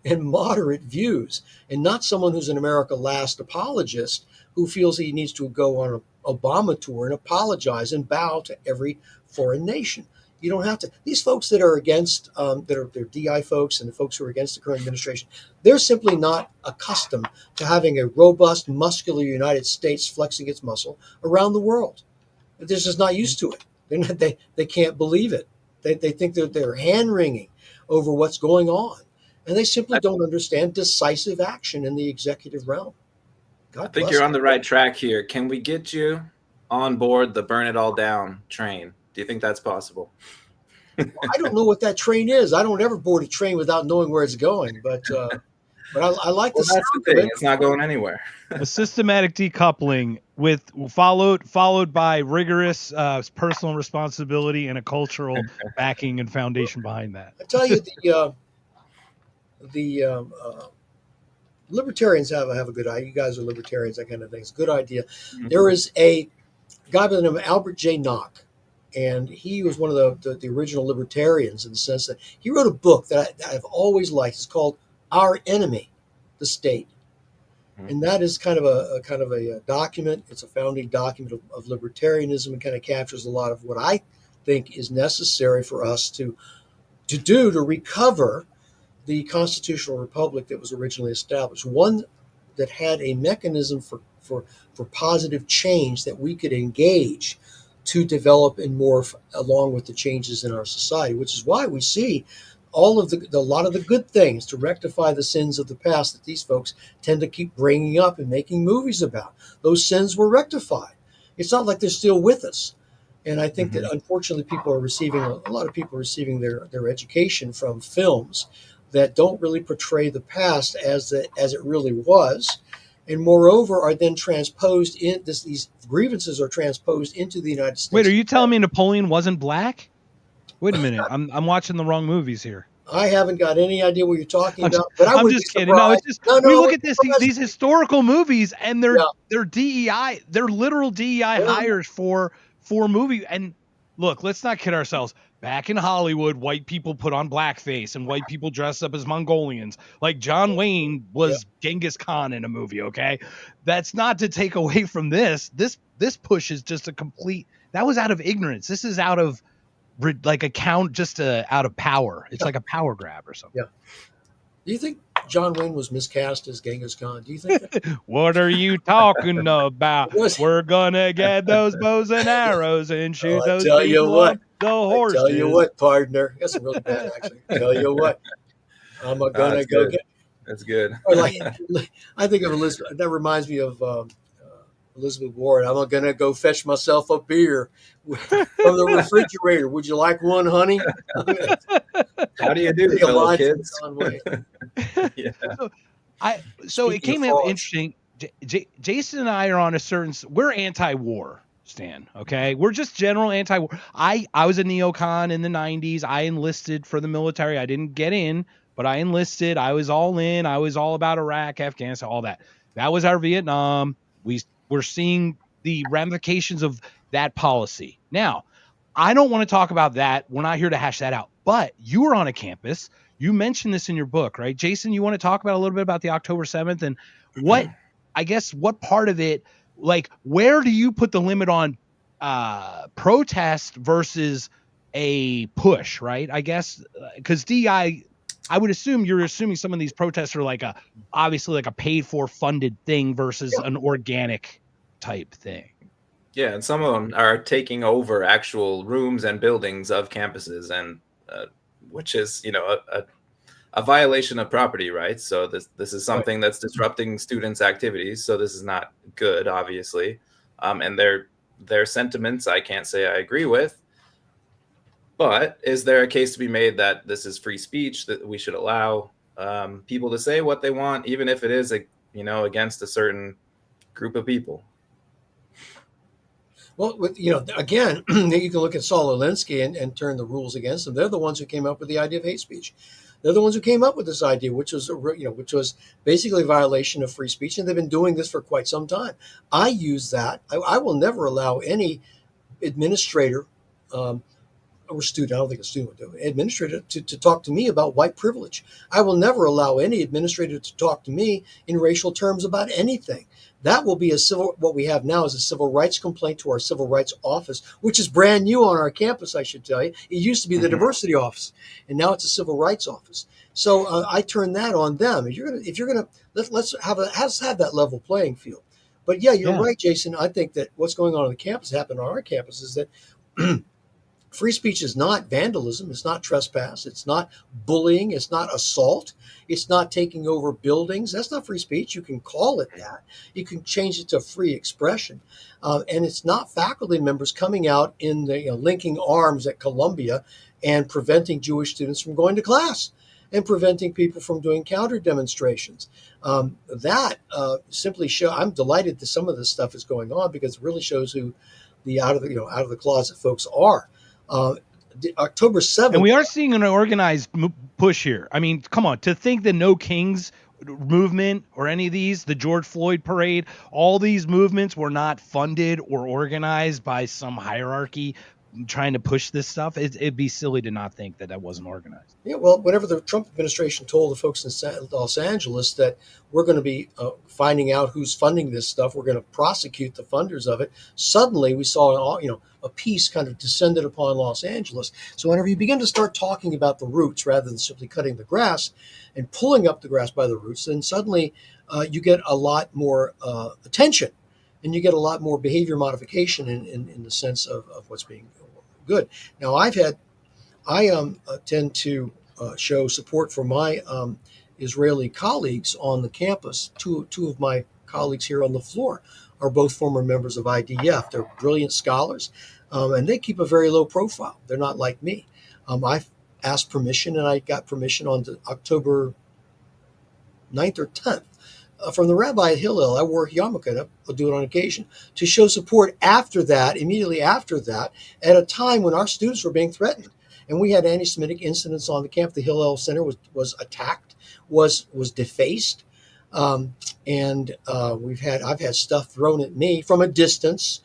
and moderate views, and not someone who's an America Last apologist who feels he needs to go on an Obama tour and apologize and bow to every foreign nation. You don't have to. These folks that are against, they're DI folks and the folks who are against the current administration, they're simply not accustomed to having a robust, muscular United States flexing its muscle around the world. They're just not used to it. They can't believe it. They think that they're hand-wringing over what's going on. And they simply don't understand decisive action in the executive realm. God I think bless you're them. on the right track here. Can we get you on board the burn it all down train? Do you think that's possible? I don't know what that train is. I don't ever board a train without knowing where it's going. But I like the Well, that's sound the of thing. it. It's not going anywhere. A systematic decoupling with followed by rigorous personal responsibility and a cultural backing and foundation behind that. I tell you, the libertarians have a good idea. You guys are libertarians, that kind of thing. It's a good idea. Mm-hmm. There is a guy by the name of Albert J. Nock, and he was one of the original libertarians in the sense that he wrote a book that I've always liked. It's called Our Enemy, the State. And that is kind of a document. It's a founding document of libertarianism, and kind of captures a lot of what I think is necessary for us to recover the constitutional republic that was originally established. One that had a mechanism for positive change that we could engage to develop and morph along with the changes in our society, which is why we see all of a lot of the good things to rectify the sins of the past that these folks tend to keep bringing up and making movies about. Those sins were rectified. It's not like they're still with us. And I think that unfortunately a lot of people are receiving their education from films that don't really portray the past as it really was. And moreover, are then transposed these grievances are transposed into the United States. Wait, are you telling me Napoleon wasn't black? Wait a minute, I'm watching the wrong movies here. I haven't got any idea what you're talking about, but I'm just kidding. No, it's just we look at these historical movies, and they're DEI, they're literal DEI hires for movie. And look, let's not kid ourselves. Back in Hollywood, white people put on blackface and white people dressed up as Mongolians. Like John Wayne was Genghis Khan in a movie. Okay, that's not to take away from this. This push is just that was out of ignorance. This is out of out of power. It's like a power grab or something. Yeah. Do you think John Wayne was miscast as Genghis Khan? Do you think that? What are you talking about? We're gonna get those bows and arrows and shoot those people on the horses. I tell you what, partner. That's really bad, actually. Tell you what, I'm gonna go get. That's good. Or I think of Elizabeth. That reminds me of Elizabeth Warren. I'm gonna go fetch myself a beer from the refrigerator. Would you like one, honey? How do you do, fellow kids? Yeah. So it came out interesting. Jason and I are on we're anti-war, Stan. Okay, we're just general anti-war. I was a neocon in the 90s. I enlisted for the military. I didn't get in, but I enlisted. I was all in. I was all about Iraq, Afghanistan, all that. That was our Vietnam. We're seeing the ramifications of that policy. Now, I don't want to talk about that. We're not here to hash that out. But you were on a campus. You mentioned this in your book, right? Jason, you want to talk about a little bit about the October 7th and what part of it, like, where do you put the limit on protest versus a push, right? I guess because DEI, I would assume you're assuming some of these protests are obviously like a paid for funded thing versus an organic type thing. Yeah, and some of them are taking over actual rooms and buildings of campuses, and which is, a violation of property rights. So this is something that's disrupting students' activities. So this is not good, obviously. And their sentiments, I can't say I agree with. But is there a case to be made that this is free speech, that we should allow people to say what they want, even if it is against a certain group of people? Well, again, you can look at Saul Alinsky and turn the rules against them. They're the ones who came up with the idea of hate speech. They're the ones who came up with this idea, which was basically a violation of free speech, and they've been doing this for quite some time. I use that. I will never allow any administrator or student, I don't think a student would do it, administrator to talk to me about white privilege. I will never allow any administrator to talk to me in racial terms about anything. That will be what we have now is a civil rights complaint to our civil rights office, which is brand new on our campus, I should tell you. It used to be the diversity office, and now it's a civil rights office. So I turn that on them. If you're gonna let's have that level playing field. But yeah, you're right, Jason. I think that what's going on the campus, happened on our campus, is that free speech is not vandalism. It's not trespass. It's not bullying. It's not assault. It's not taking over buildings. That's not free speech. You can call it that. You can change it to free expression. And it's not faculty members coming out in the linking arms at Columbia and preventing Jewish students from going to class and preventing people from doing counter demonstrations. That simply show. I'm delighted that some of this stuff is going on because it really shows who the out of the closet folks are. October 7th. And we are seeing an organized push here. I mean, come on, to think the No Kings movement or any of these, the George Floyd parade, all these movements were not funded or organized by some hierarchy trying to push this stuff. It'd be silly to not think that wasn't organized. Yeah, well, whenever the Trump administration told the folks in Los Angeles that we're going to be finding out who's funding this stuff, we're going to prosecute the funders of it, suddenly we saw a peace kind of descended upon Los Angeles. So whenever you begin to start talking about the roots rather than simply cutting the grass and pulling up the grass by the roots, then suddenly you get a lot more attention, and you get a lot more behavior modification in the sense of what's being good. Now, I tend to show support for my Israeli colleagues on the campus. Two of my colleagues here on the floor are both former members of IDF. They're brilliant scholars, and they keep a very low profile. They're not like me. I've asked permission, and I got permission on October 9th or 10th from the rabbi at Hillel. I wore a yarmulke, and I'll do it on occasion, to show support immediately after that, at a time when our students were being threatened. And we had anti-Semitic incidents on the camp. The Hillel Center was attacked, was defaced. And I've had stuff thrown at me from a distance,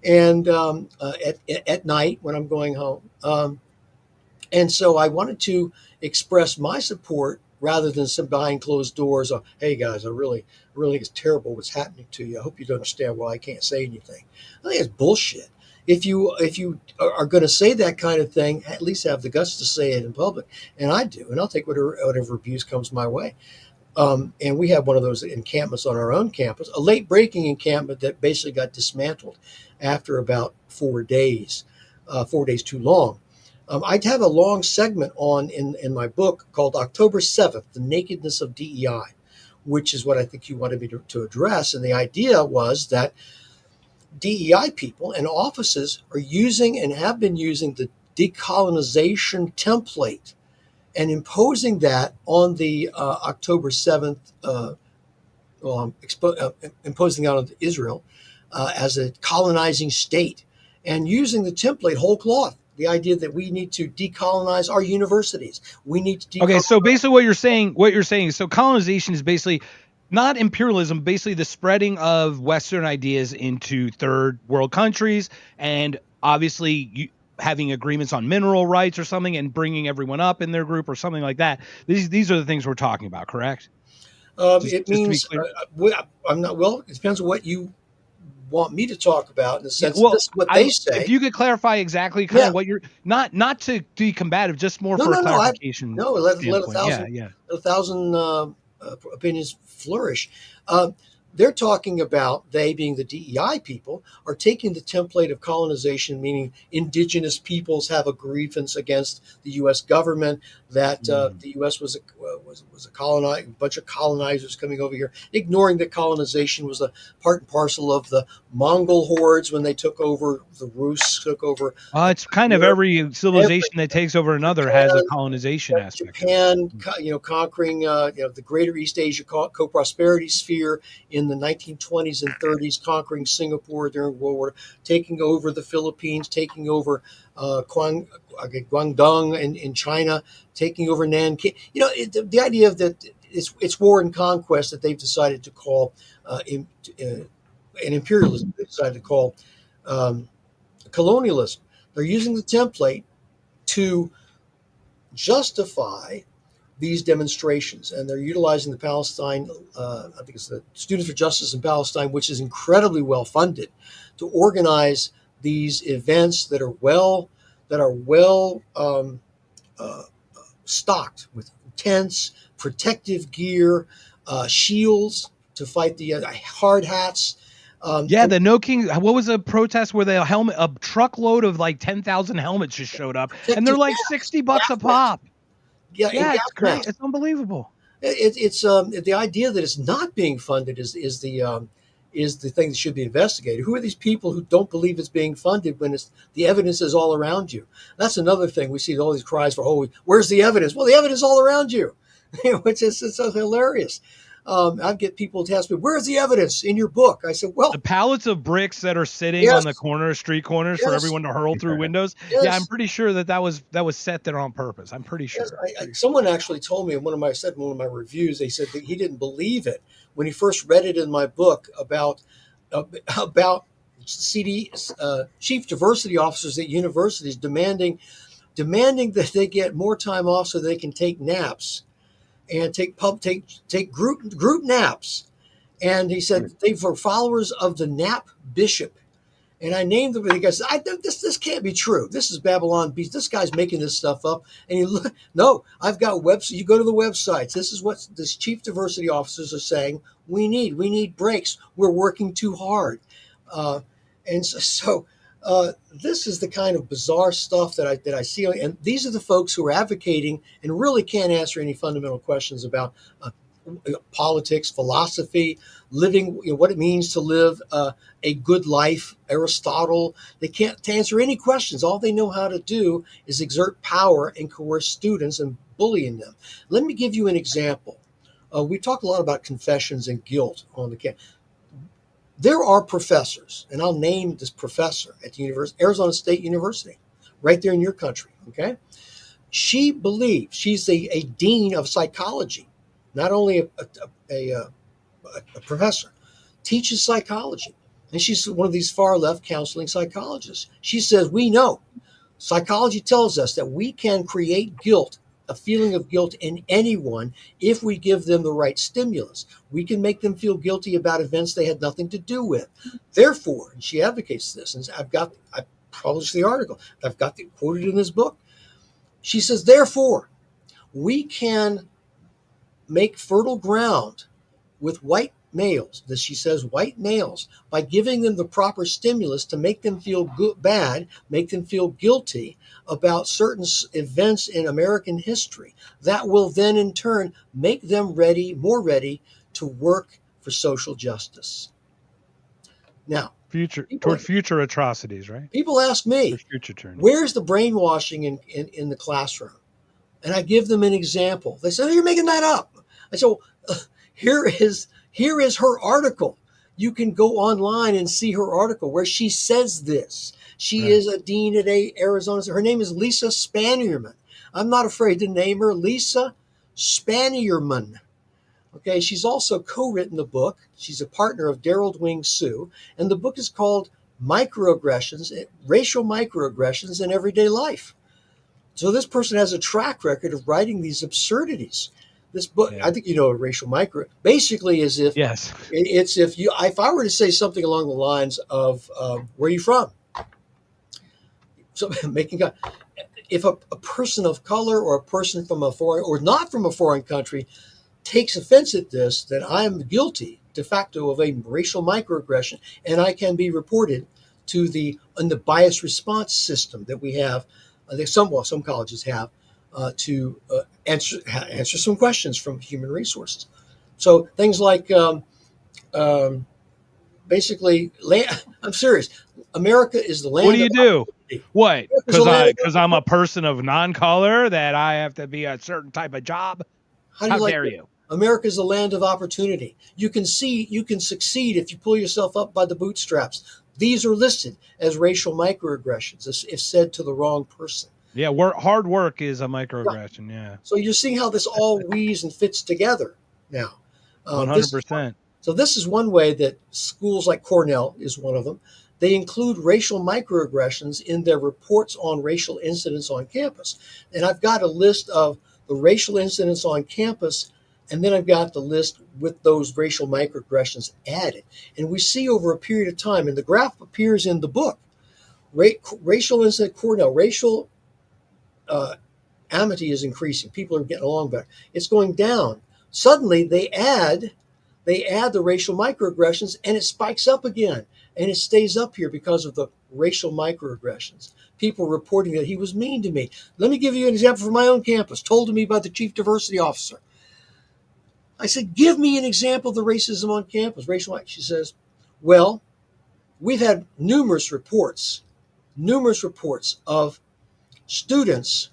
and at night when I'm going home. And so I wanted to express my support rather than some behind closed doors. Hey guys, I really think it's terrible what's happening to you. I hope you understand why I can't say anything. I think it's bullshit. If you are going to say that kind of thing, at least have the guts to say it in public. And I do, and I'll take whatever abuse comes my way. And we have one of those encampments on our own campus, a late breaking encampment that basically got dismantled after about 4 days, 4 days too long. I have a long segment in my book called October 7th, The Nakedness of DEI, which is what I think you wanted me to address. And the idea was that DEI people and offices are using and have been using the decolonization template and imposing that on the October 7th, imposing that on Israel as a colonizing state, and using the template whole cloth. The idea that we need to decolonize our universities. We need to Okay, so basically what you're saying, so colonization is basically not imperialism, basically the spreading of Western ideas into third world countries, and obviously having agreements on mineral rights or something and bringing everyone up in their group or something like that. These are the things we're talking about, correct? It means I'm not. Well, it depends on what you want me to talk about in the sense this is what they say. If you could clarify exactly kind of what you're not to be combative, just more for clarification. Let a thousand opinions flourish. They're talking about, they being the DEI people, are taking the template of colonization, meaning indigenous peoples have a grievance against the U.S. government, that the U.S. was a bunch of colonizers coming over here, ignoring that colonization was a part and parcel of the Mongol hordes when they took over, the Rus took over. It's kind of every civilization that takes over another Japan, has a colonization aspect. Japan, conquering the greater East Asia co-prosperity sphere in the 1920s and 30s, conquering Singapore during World War, taking over the Philippines, taking over Guangdong in China, taking over Nanking. The idea of that it's war and conquest that they've decided to call an imperialism. They decided to call colonialism. They're using the template to justify these demonstrations, and they're utilizing the Palestine, I think it's the Students for Justice in Palestine, which is incredibly well funded, to organize these events that are well stocked with tents, protective gear, shields to fight the hard hats. The No King. What was a protest where a truckload of like 10,000 helmets just showed up, and they're like $60 a pop. Yeah, it's great. It's unbelievable. It's the idea that it's not being funded is the thing that should be investigated. Who are these people who don't believe it's being funded when the evidence is all around you? That's another thing. We see all these cries for, where's the evidence? Well, the evidence is all around you, which is so hilarious. I get people to ask me, where's the evidence in your book? I said, well, the pallets of bricks that are sitting on the street corners for everyone to hurl through windows. Yes. Yeah, I'm pretty sure that was set there on purpose. I'm pretty sure. Yes, someone actually told me in one of my reviews, they said that he didn't believe it when he first read it in my book about CD chief diversity officers at universities demanding that they get more time off so they can take naps. And take group naps, and he said they were followers of the nap bishop, and I named them. And he goes, "This can't be true. This is Babylon Beast. This guy's making this stuff up." And you look, no, I've got websites. You go to the websites. This is what the chief diversity officers are saying. We need breaks. We're working too hard, and so. This is the kind of bizarre stuff that I see, and these are the folks who are advocating and really can't answer any fundamental questions about politics, philosophy, living, what it means to live a good life. Aristotle, they can't answer any questions. All they know how to do is exert power and coerce students and bullying them. Let me give you an example. We talk a lot about confessions and guilt on the campus. There are professors, and I'll name this professor at the Arizona State University, right there in your country, okay? She believes she's a dean of psychology, not only a professor, teaches psychology. And she's one of these far-left counseling psychologists. She says, we know, psychology tells us that we can create guilt, a feeling of guilt in anyone if we give them the right stimulus. We can make them feel guilty about events they had nothing to do with. Therefore, and she advocates this, and I published the article. I've got it quoted in this book. She says, therefore, we can make fertile ground with white males, that she says white males, by giving them the proper stimulus to make them feel bad, make them feel guilty about certain events in American history. That will then in turn make them more ready to work for social justice. Now, toward future atrocities, right? People ask me, where's the brainwashing in the classroom? And I give them an example. They say, oh, you're making that up. I say, well, here is her article. You can go online and see her article where she says this. She is a dean at Arizona. Her name is Lisa Spanierman. I'm not afraid to name her Lisa Spanierman. Okay, she's also co-written the book. She's a partner of Daryl Wing Sue, and the book is called Microaggressions, Racial Microaggressions in Everyday Life. So this person has a track record of writing these absurdities. This book, I think racial micro, basically is if it's if I were to say something along the lines of where are you from? So if a person of color or a person from a foreign or not from a foreign country takes offense at this, that I am guilty de facto of a racial microaggression, and I can be reported to the bias response system that we have. Some colleges have to answer some questions from human resources. So things like basically, I'm serious. America is the land. What do you do? What? Because I'm a person of non-color that I have to be a certain type of job. How dare you? America is a land of opportunity. You can succeed if you pull yourself up by the bootstraps. These are listed as racial microaggressions if said to the wrong person. Yeah, hard work is a microaggression. Yeah, So you're seeing how this all weaves and fits together now. 100%. So this is one way that schools like Cornell is one of them. They include racial microaggressions in their reports on racial incidents on campus. And I've got a list of the racial incidents on campus, and then I've got the list with those racial microaggressions added. And we see over a period of time, and the graph appears in the book, racial incident Cornell, racial amity is increasing. People are getting along better. It's going down. Suddenly they add the racial microaggressions, and it spikes up again. And it stays up here because of the racial microaggressions. People reporting that he was mean to me. Let me give you an example from my own campus, told to me by the chief diversity officer. I said, give me an example of the racism on campus, racial. She says, well, we've had numerous reports of students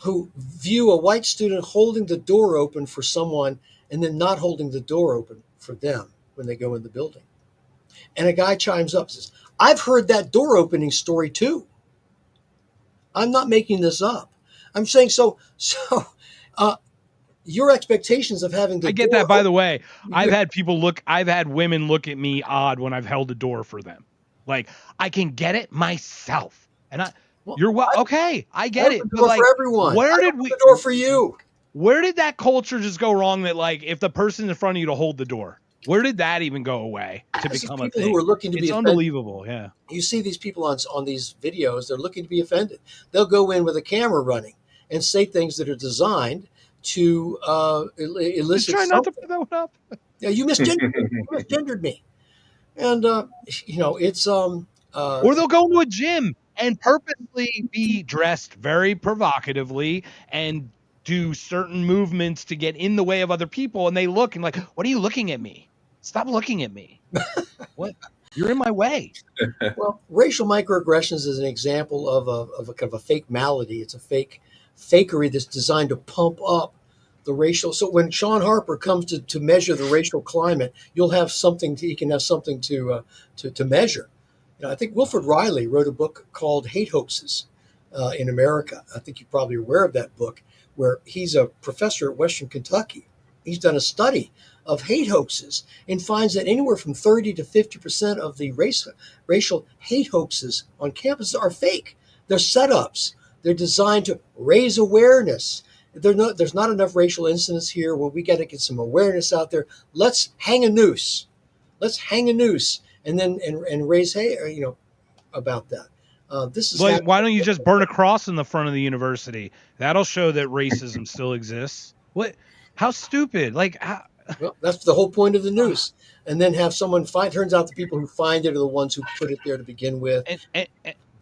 who view a white student holding the door open for someone and then not holding the door open for them when they go in the building. And a guy chimes up and says, I've heard that door opening story too. I'm not making this up. I'm saying your expectations of having the I get door that, by the open, way. I've had women look at me odd when I've held a door for them. Like, I can get it myself. And okay, I get it. open the But door like, for everyone. where I did open we the door for you? Where did that culture just go wrong that, like, if the person in front of you to hold the door, where did that even go away to This is become a people thing? who are looking to be It's offended. unbelievable. Yeah. You see these people on these videos, they're looking to be offended. They'll go in with a camera running and say things that are designed to elicit Try not to something. put that one up. Yeah, you misgendered me. And it's Or they'll go to a gym and purposely be dressed very provocatively and do certain movements to get in the way of other people. And they look and like, what are you looking at me? Stop looking at me. What? You're in my way. well, racial microaggressions is an example of a kind of a fake malady. It's a fakery that's designed to pump up the racial. So when Sean Harper comes to measure the racial climate, he can have something to measure. I think Wilfred Riley wrote a book called Hate Hoaxes in America. I think you're probably aware of that book, where he's a professor at Western Kentucky. He's done a study of hate hoaxes and finds that anywhere from 30 to 50% of the racial hate hoaxes on campus are fake. They're setups. They're designed to raise awareness. There's not enough racial incidents here. Well, we got to get some awareness out there. Let's hang a noose. And then raise hate, about that. This is why don't you just burn a cross in the front of the university? That'll show that racism still exists. What? How stupid! Well, that's the whole point of the noose. And then have someone find. Turns out the people who find it are the ones who put it there to begin with.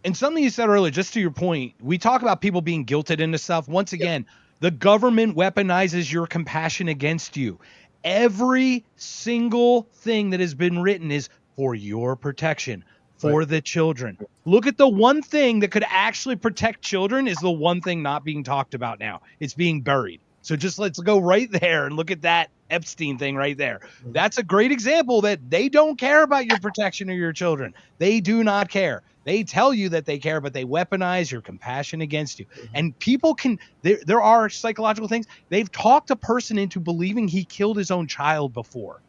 And something you said earlier, just to your point, we talk about people being guilted into stuff. Once again, the government weaponizes your compassion against you. Every single thing that has been written is for your protection, for the children. Look at the one thing that could actually protect children is the one thing not being talked about now. It's being buried. So just let's go right there and look at that Epstein thing right there. That's a great example that they don't care about your protection or your children. They do not care. They tell you that they care, but they weaponize your compassion against you. And people there are psychological things. They've talked a person into believing he killed his own child before.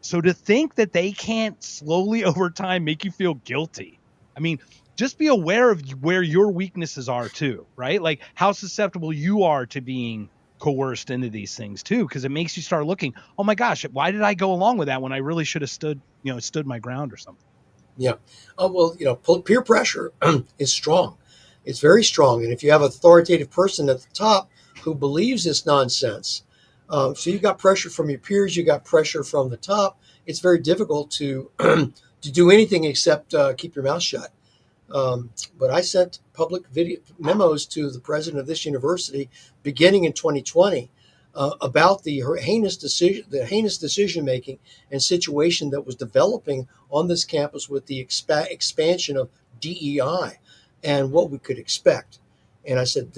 So to think that they can't slowly over time make you feel guilty. I mean, just be aware of where your weaknesses are too, right? Like how susceptible you are to being coerced into these things too, because it makes you start looking, oh my gosh, why did I go along with that when I really should have stood my ground or something? Yeah. Peer pressure is strong. It's very strong. And if you have an authoritative person at the top who believes this nonsense, so you've got pressure from your peers, you got pressure from the top, it's very difficult to do anything except keep your mouth shut. But I sent public video memos to the president of this university beginning in 2020 about the heinous decision making and situation that was developing on this campus with the expansion of DEI and what we could expect. And I said,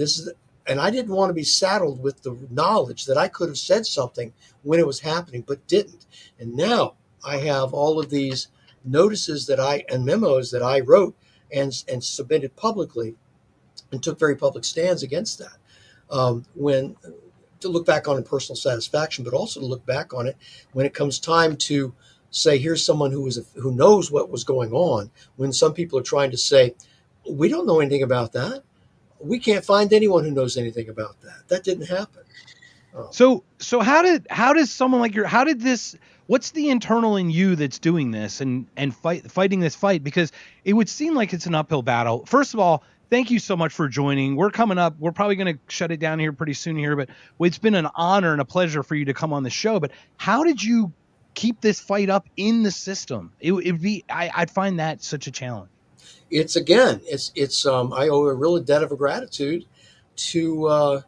and I didn't want to be saddled with the knowledge that I could have said something when it was happening, but didn't. And now I have all of these notices and memos that I wrote and submitted publicly, and took very public stands against that. When to look back on in personal satisfaction, but also to look back on it when it comes time to say, here's someone who knows what was going on. When some people are trying to say, we don't know anything about that. We can't find anyone who knows anything about that. That didn't happen. So how does someone like what's the internal in you that's doing this and fighting this fight? Because it would seem like it's an uphill battle. First of all, thank you so much for joining. We're coming up. We're probably going to shut it down here pretty soon here, but it's been an honor and a pleasure for you to come on the show. But how did you keep this fight up in the system? I'd find that such a challenge. I owe a real debt of gratitude to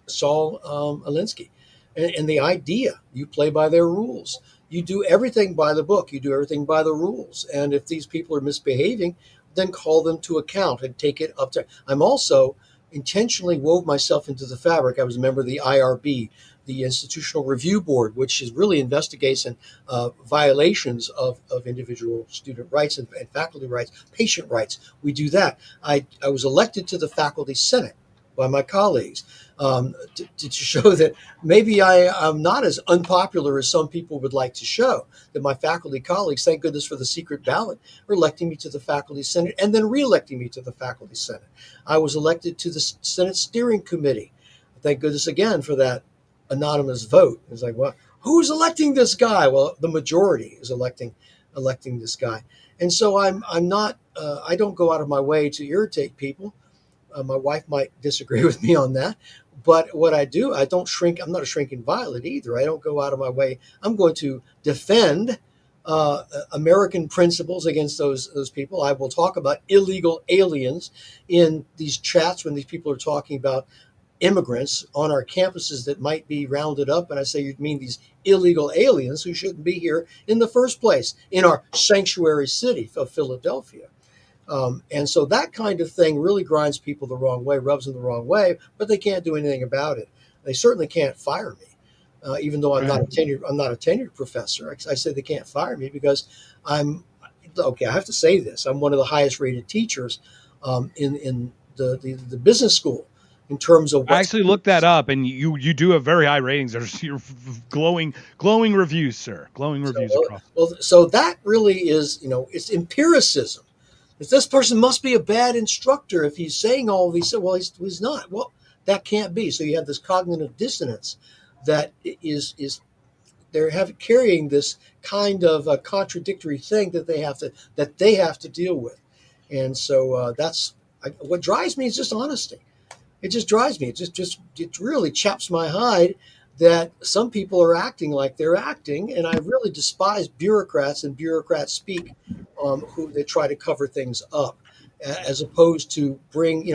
Saul Alinsky, and the idea, you play by their rules. You do everything by the book. You do everything by the rules. And if these people are misbehaving, then call them to account and take it up to. I'm also intentionally wove myself into the fabric. I was a member of the IRB, the Institutional Review Board, which is really investigates and violations of individual student rights and faculty rights, patient rights. We do that. I was elected to the Faculty Senate by my colleagues to show that maybe I'm not as unpopular as some people would like to show, that my faculty colleagues, thank goodness for the secret ballot, are electing me to the Faculty Senate and then re-electing me to the Faculty Senate. I was elected to the Senate Steering Committee. Thank goodness again for that anonymous vote. It's like, well, who's electing this guy? Well, the majority is electing this guy. And so I'm not, I don't go out of my way to irritate people. My wife might disagree with me on that, but what I do, I don't shrink. I'm not a shrinking violet either. I don't go out of my way. I'm going to defend American principles against those people. I will talk about illegal aliens in these chats when these people are talking about immigrants on our campuses that might be rounded up. And I say, you mean these illegal aliens who shouldn't be here in the first place in our sanctuary city of Philadelphia. And so that kind of thing really grinds people the wrong way, rubs them the wrong way, but they can't do anything about it. They certainly can't fire me, even though I'm not a tenured professor. I say they can't fire me because I have to say this. I'm one of the highest rated teachers in the business school in terms of. I actually looked that up, and you do have very high ratings. There's your glowing reviews, sir. Glowing reviews across. Well, so that really is, it's empiricism. This person must be a bad instructor if he's saying all these. Well, he's not. Well, that can't be. So you have this cognitive dissonance that is they're carrying this kind of a contradictory thing that they have to deal with, and so what drives me is just honesty. It just drives me. It really chaps my hide that some people are acting like they're acting, and I really despise bureaucrats and bureaucrat speak, who they try to cover things up, as opposed to bring,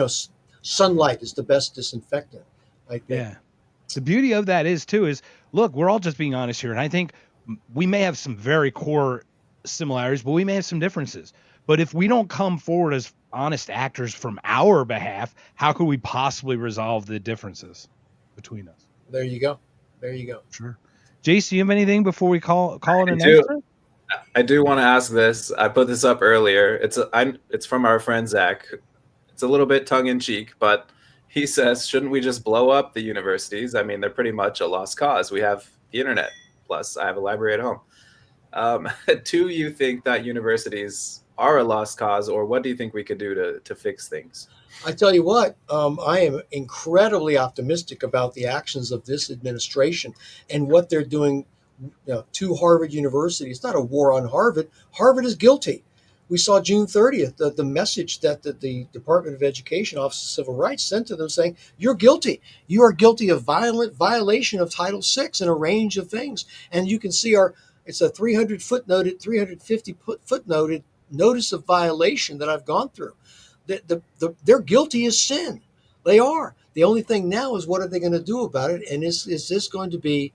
sunlight is the best disinfectant. Yeah. The beauty of that is, look, we're all just being honest here, and I think we may have some very core similarities, but we may have some differences. But if we don't come forward as honest actors from our behalf, how could we possibly resolve the differences between us? There you go. Sure. Jace, do you have anything before we call it a night? I do want to ask this. I put this up earlier. It's from our friend Zach. It's a little bit tongue in cheek, but he says, shouldn't we just blow up the universities? I mean, they're pretty much a lost cause. We have the internet. Plus, I have a library at home. Do you think that universities are a lost cause, or what do you think we could do to fix things? I tell you what, I am incredibly optimistic about the actions of this administration and what they're doing to Harvard University. It's not a war on Harvard. Harvard is guilty. We saw June 30th, the message that the Department of Education, Office of Civil Rights, sent to them saying, you're guilty. You are guilty of violent violation of Title VI and a range of things. And you can see it's a 350 footnoted notice of violation that I've gone through. They're guilty as sin. They are. The only thing now is, what are they going to do about it? And is this going to be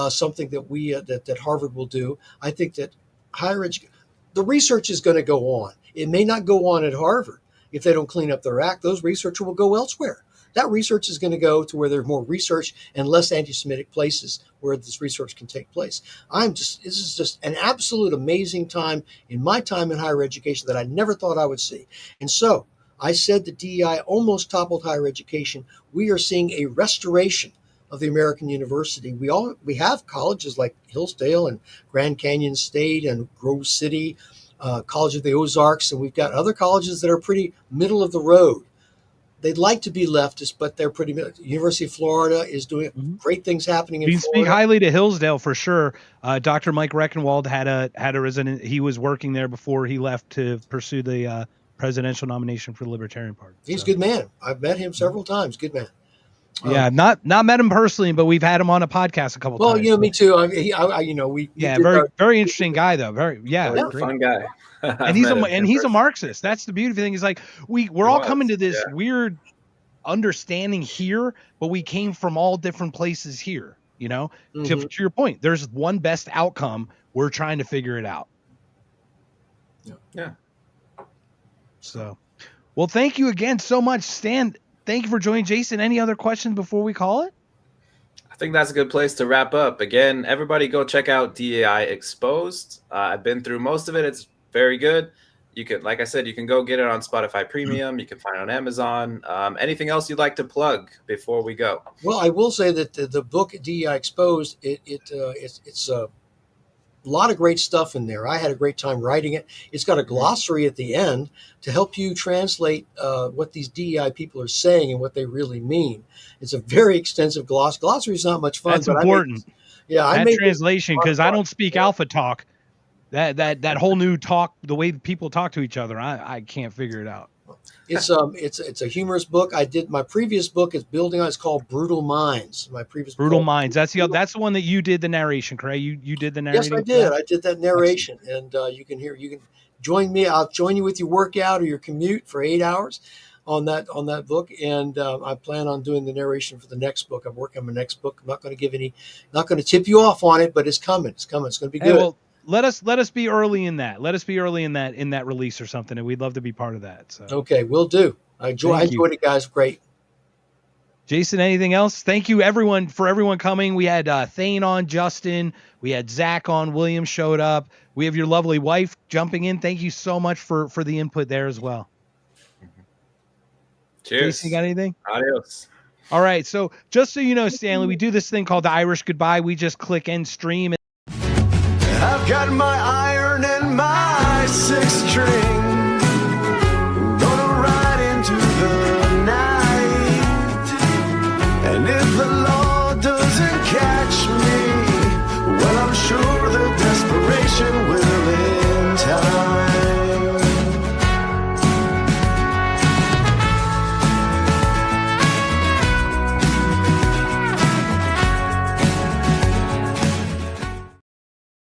something that that Harvard will do? I think that higher education, the research is going to go on. It may not go on at Harvard if they don't clean up their act. Those researchers will go elsewhere. that research is going to go to where there's more research and less anti-Semitic places where this research can take place. This is just an absolute amazing time in my time in higher education that I never thought I would see. And so I said that DEI almost toppled higher education. We are seeing a restoration of the American university. We have colleges like Hillsdale and Grand Canyon State and Grove City, College of the Ozarks, and we've got other colleges that are pretty middle of the road. They'd like to be leftist, but they're pretty middle. University of Florida is doing great things happening in We Florida. speak highly to Hillsdale for sure. Dr. Mike Reckenwald had a resident. He was working there before he left to pursue the presidential nomination for the Libertarian Party. He's a good man. I've met him several times. Good man. Yeah, not met him personally, but we've had him on a podcast a couple times. Well, me too. Very interesting guy though. Great. Fun guy. And he's a Marxist. That's the beautiful thing. Is like we're all coming to this weird understanding here, but we came from all different places here. To your point, there's one best outcome. We're trying to figure it out. Yeah. So, well, thank you again so much, Stan. Thank you for joining, Jason. Any other questions before we call it? I think that's a good place to wrap up. Again, everybody go check out DEI Exposed. I've been through most of it. It's very good. You can, like I said, you can go get it on Spotify Premium. You can find it on Amazon. Anything else you'd like to plug before we go? Well, I will say that the book DEI Exposed, it's a lot of great stuff in there. I had a great time writing it. It's got a glossary at the end to help you translate what these DEI people are saying and what they really mean. It's a very extensive glossary. Glossary is not much fun. That's important. I made translation, because I don't speak Alpha Talk. That whole new talk, the way people talk to each other, I can't figure it out. It's a humorous book. I did my previous book is building on. It's called Brutal Minds. My previous Brutal Minds. That's the one that you did the narration, correct? You did the narration. Yes, I did. I did that narration, and you can join me. I'll join you with your workout or your commute for 8 hours on that book, and I plan on doing the narration for the next book. I'm working on my next book. I'm not going to tip you off on it, but it's coming. It's coming. It's going to be good. Well, let us be early in that. Let us be early in that release or something, and we'd love to be part of that. So. Okay, we'll do. I enjoyed it, guys. Great. Jason, anything else? Thank you everyone coming. We had Thane on, Justin. We had Zach on. William showed up. We have your lovely wife jumping in. Thank you so much for the input there as well. Cheers. Jason, you got anything? Adios. All right. So just so you know, Stanley, we do this thing called the Irish Goodbye. We just click end stream. I've got my iron and my 6 string.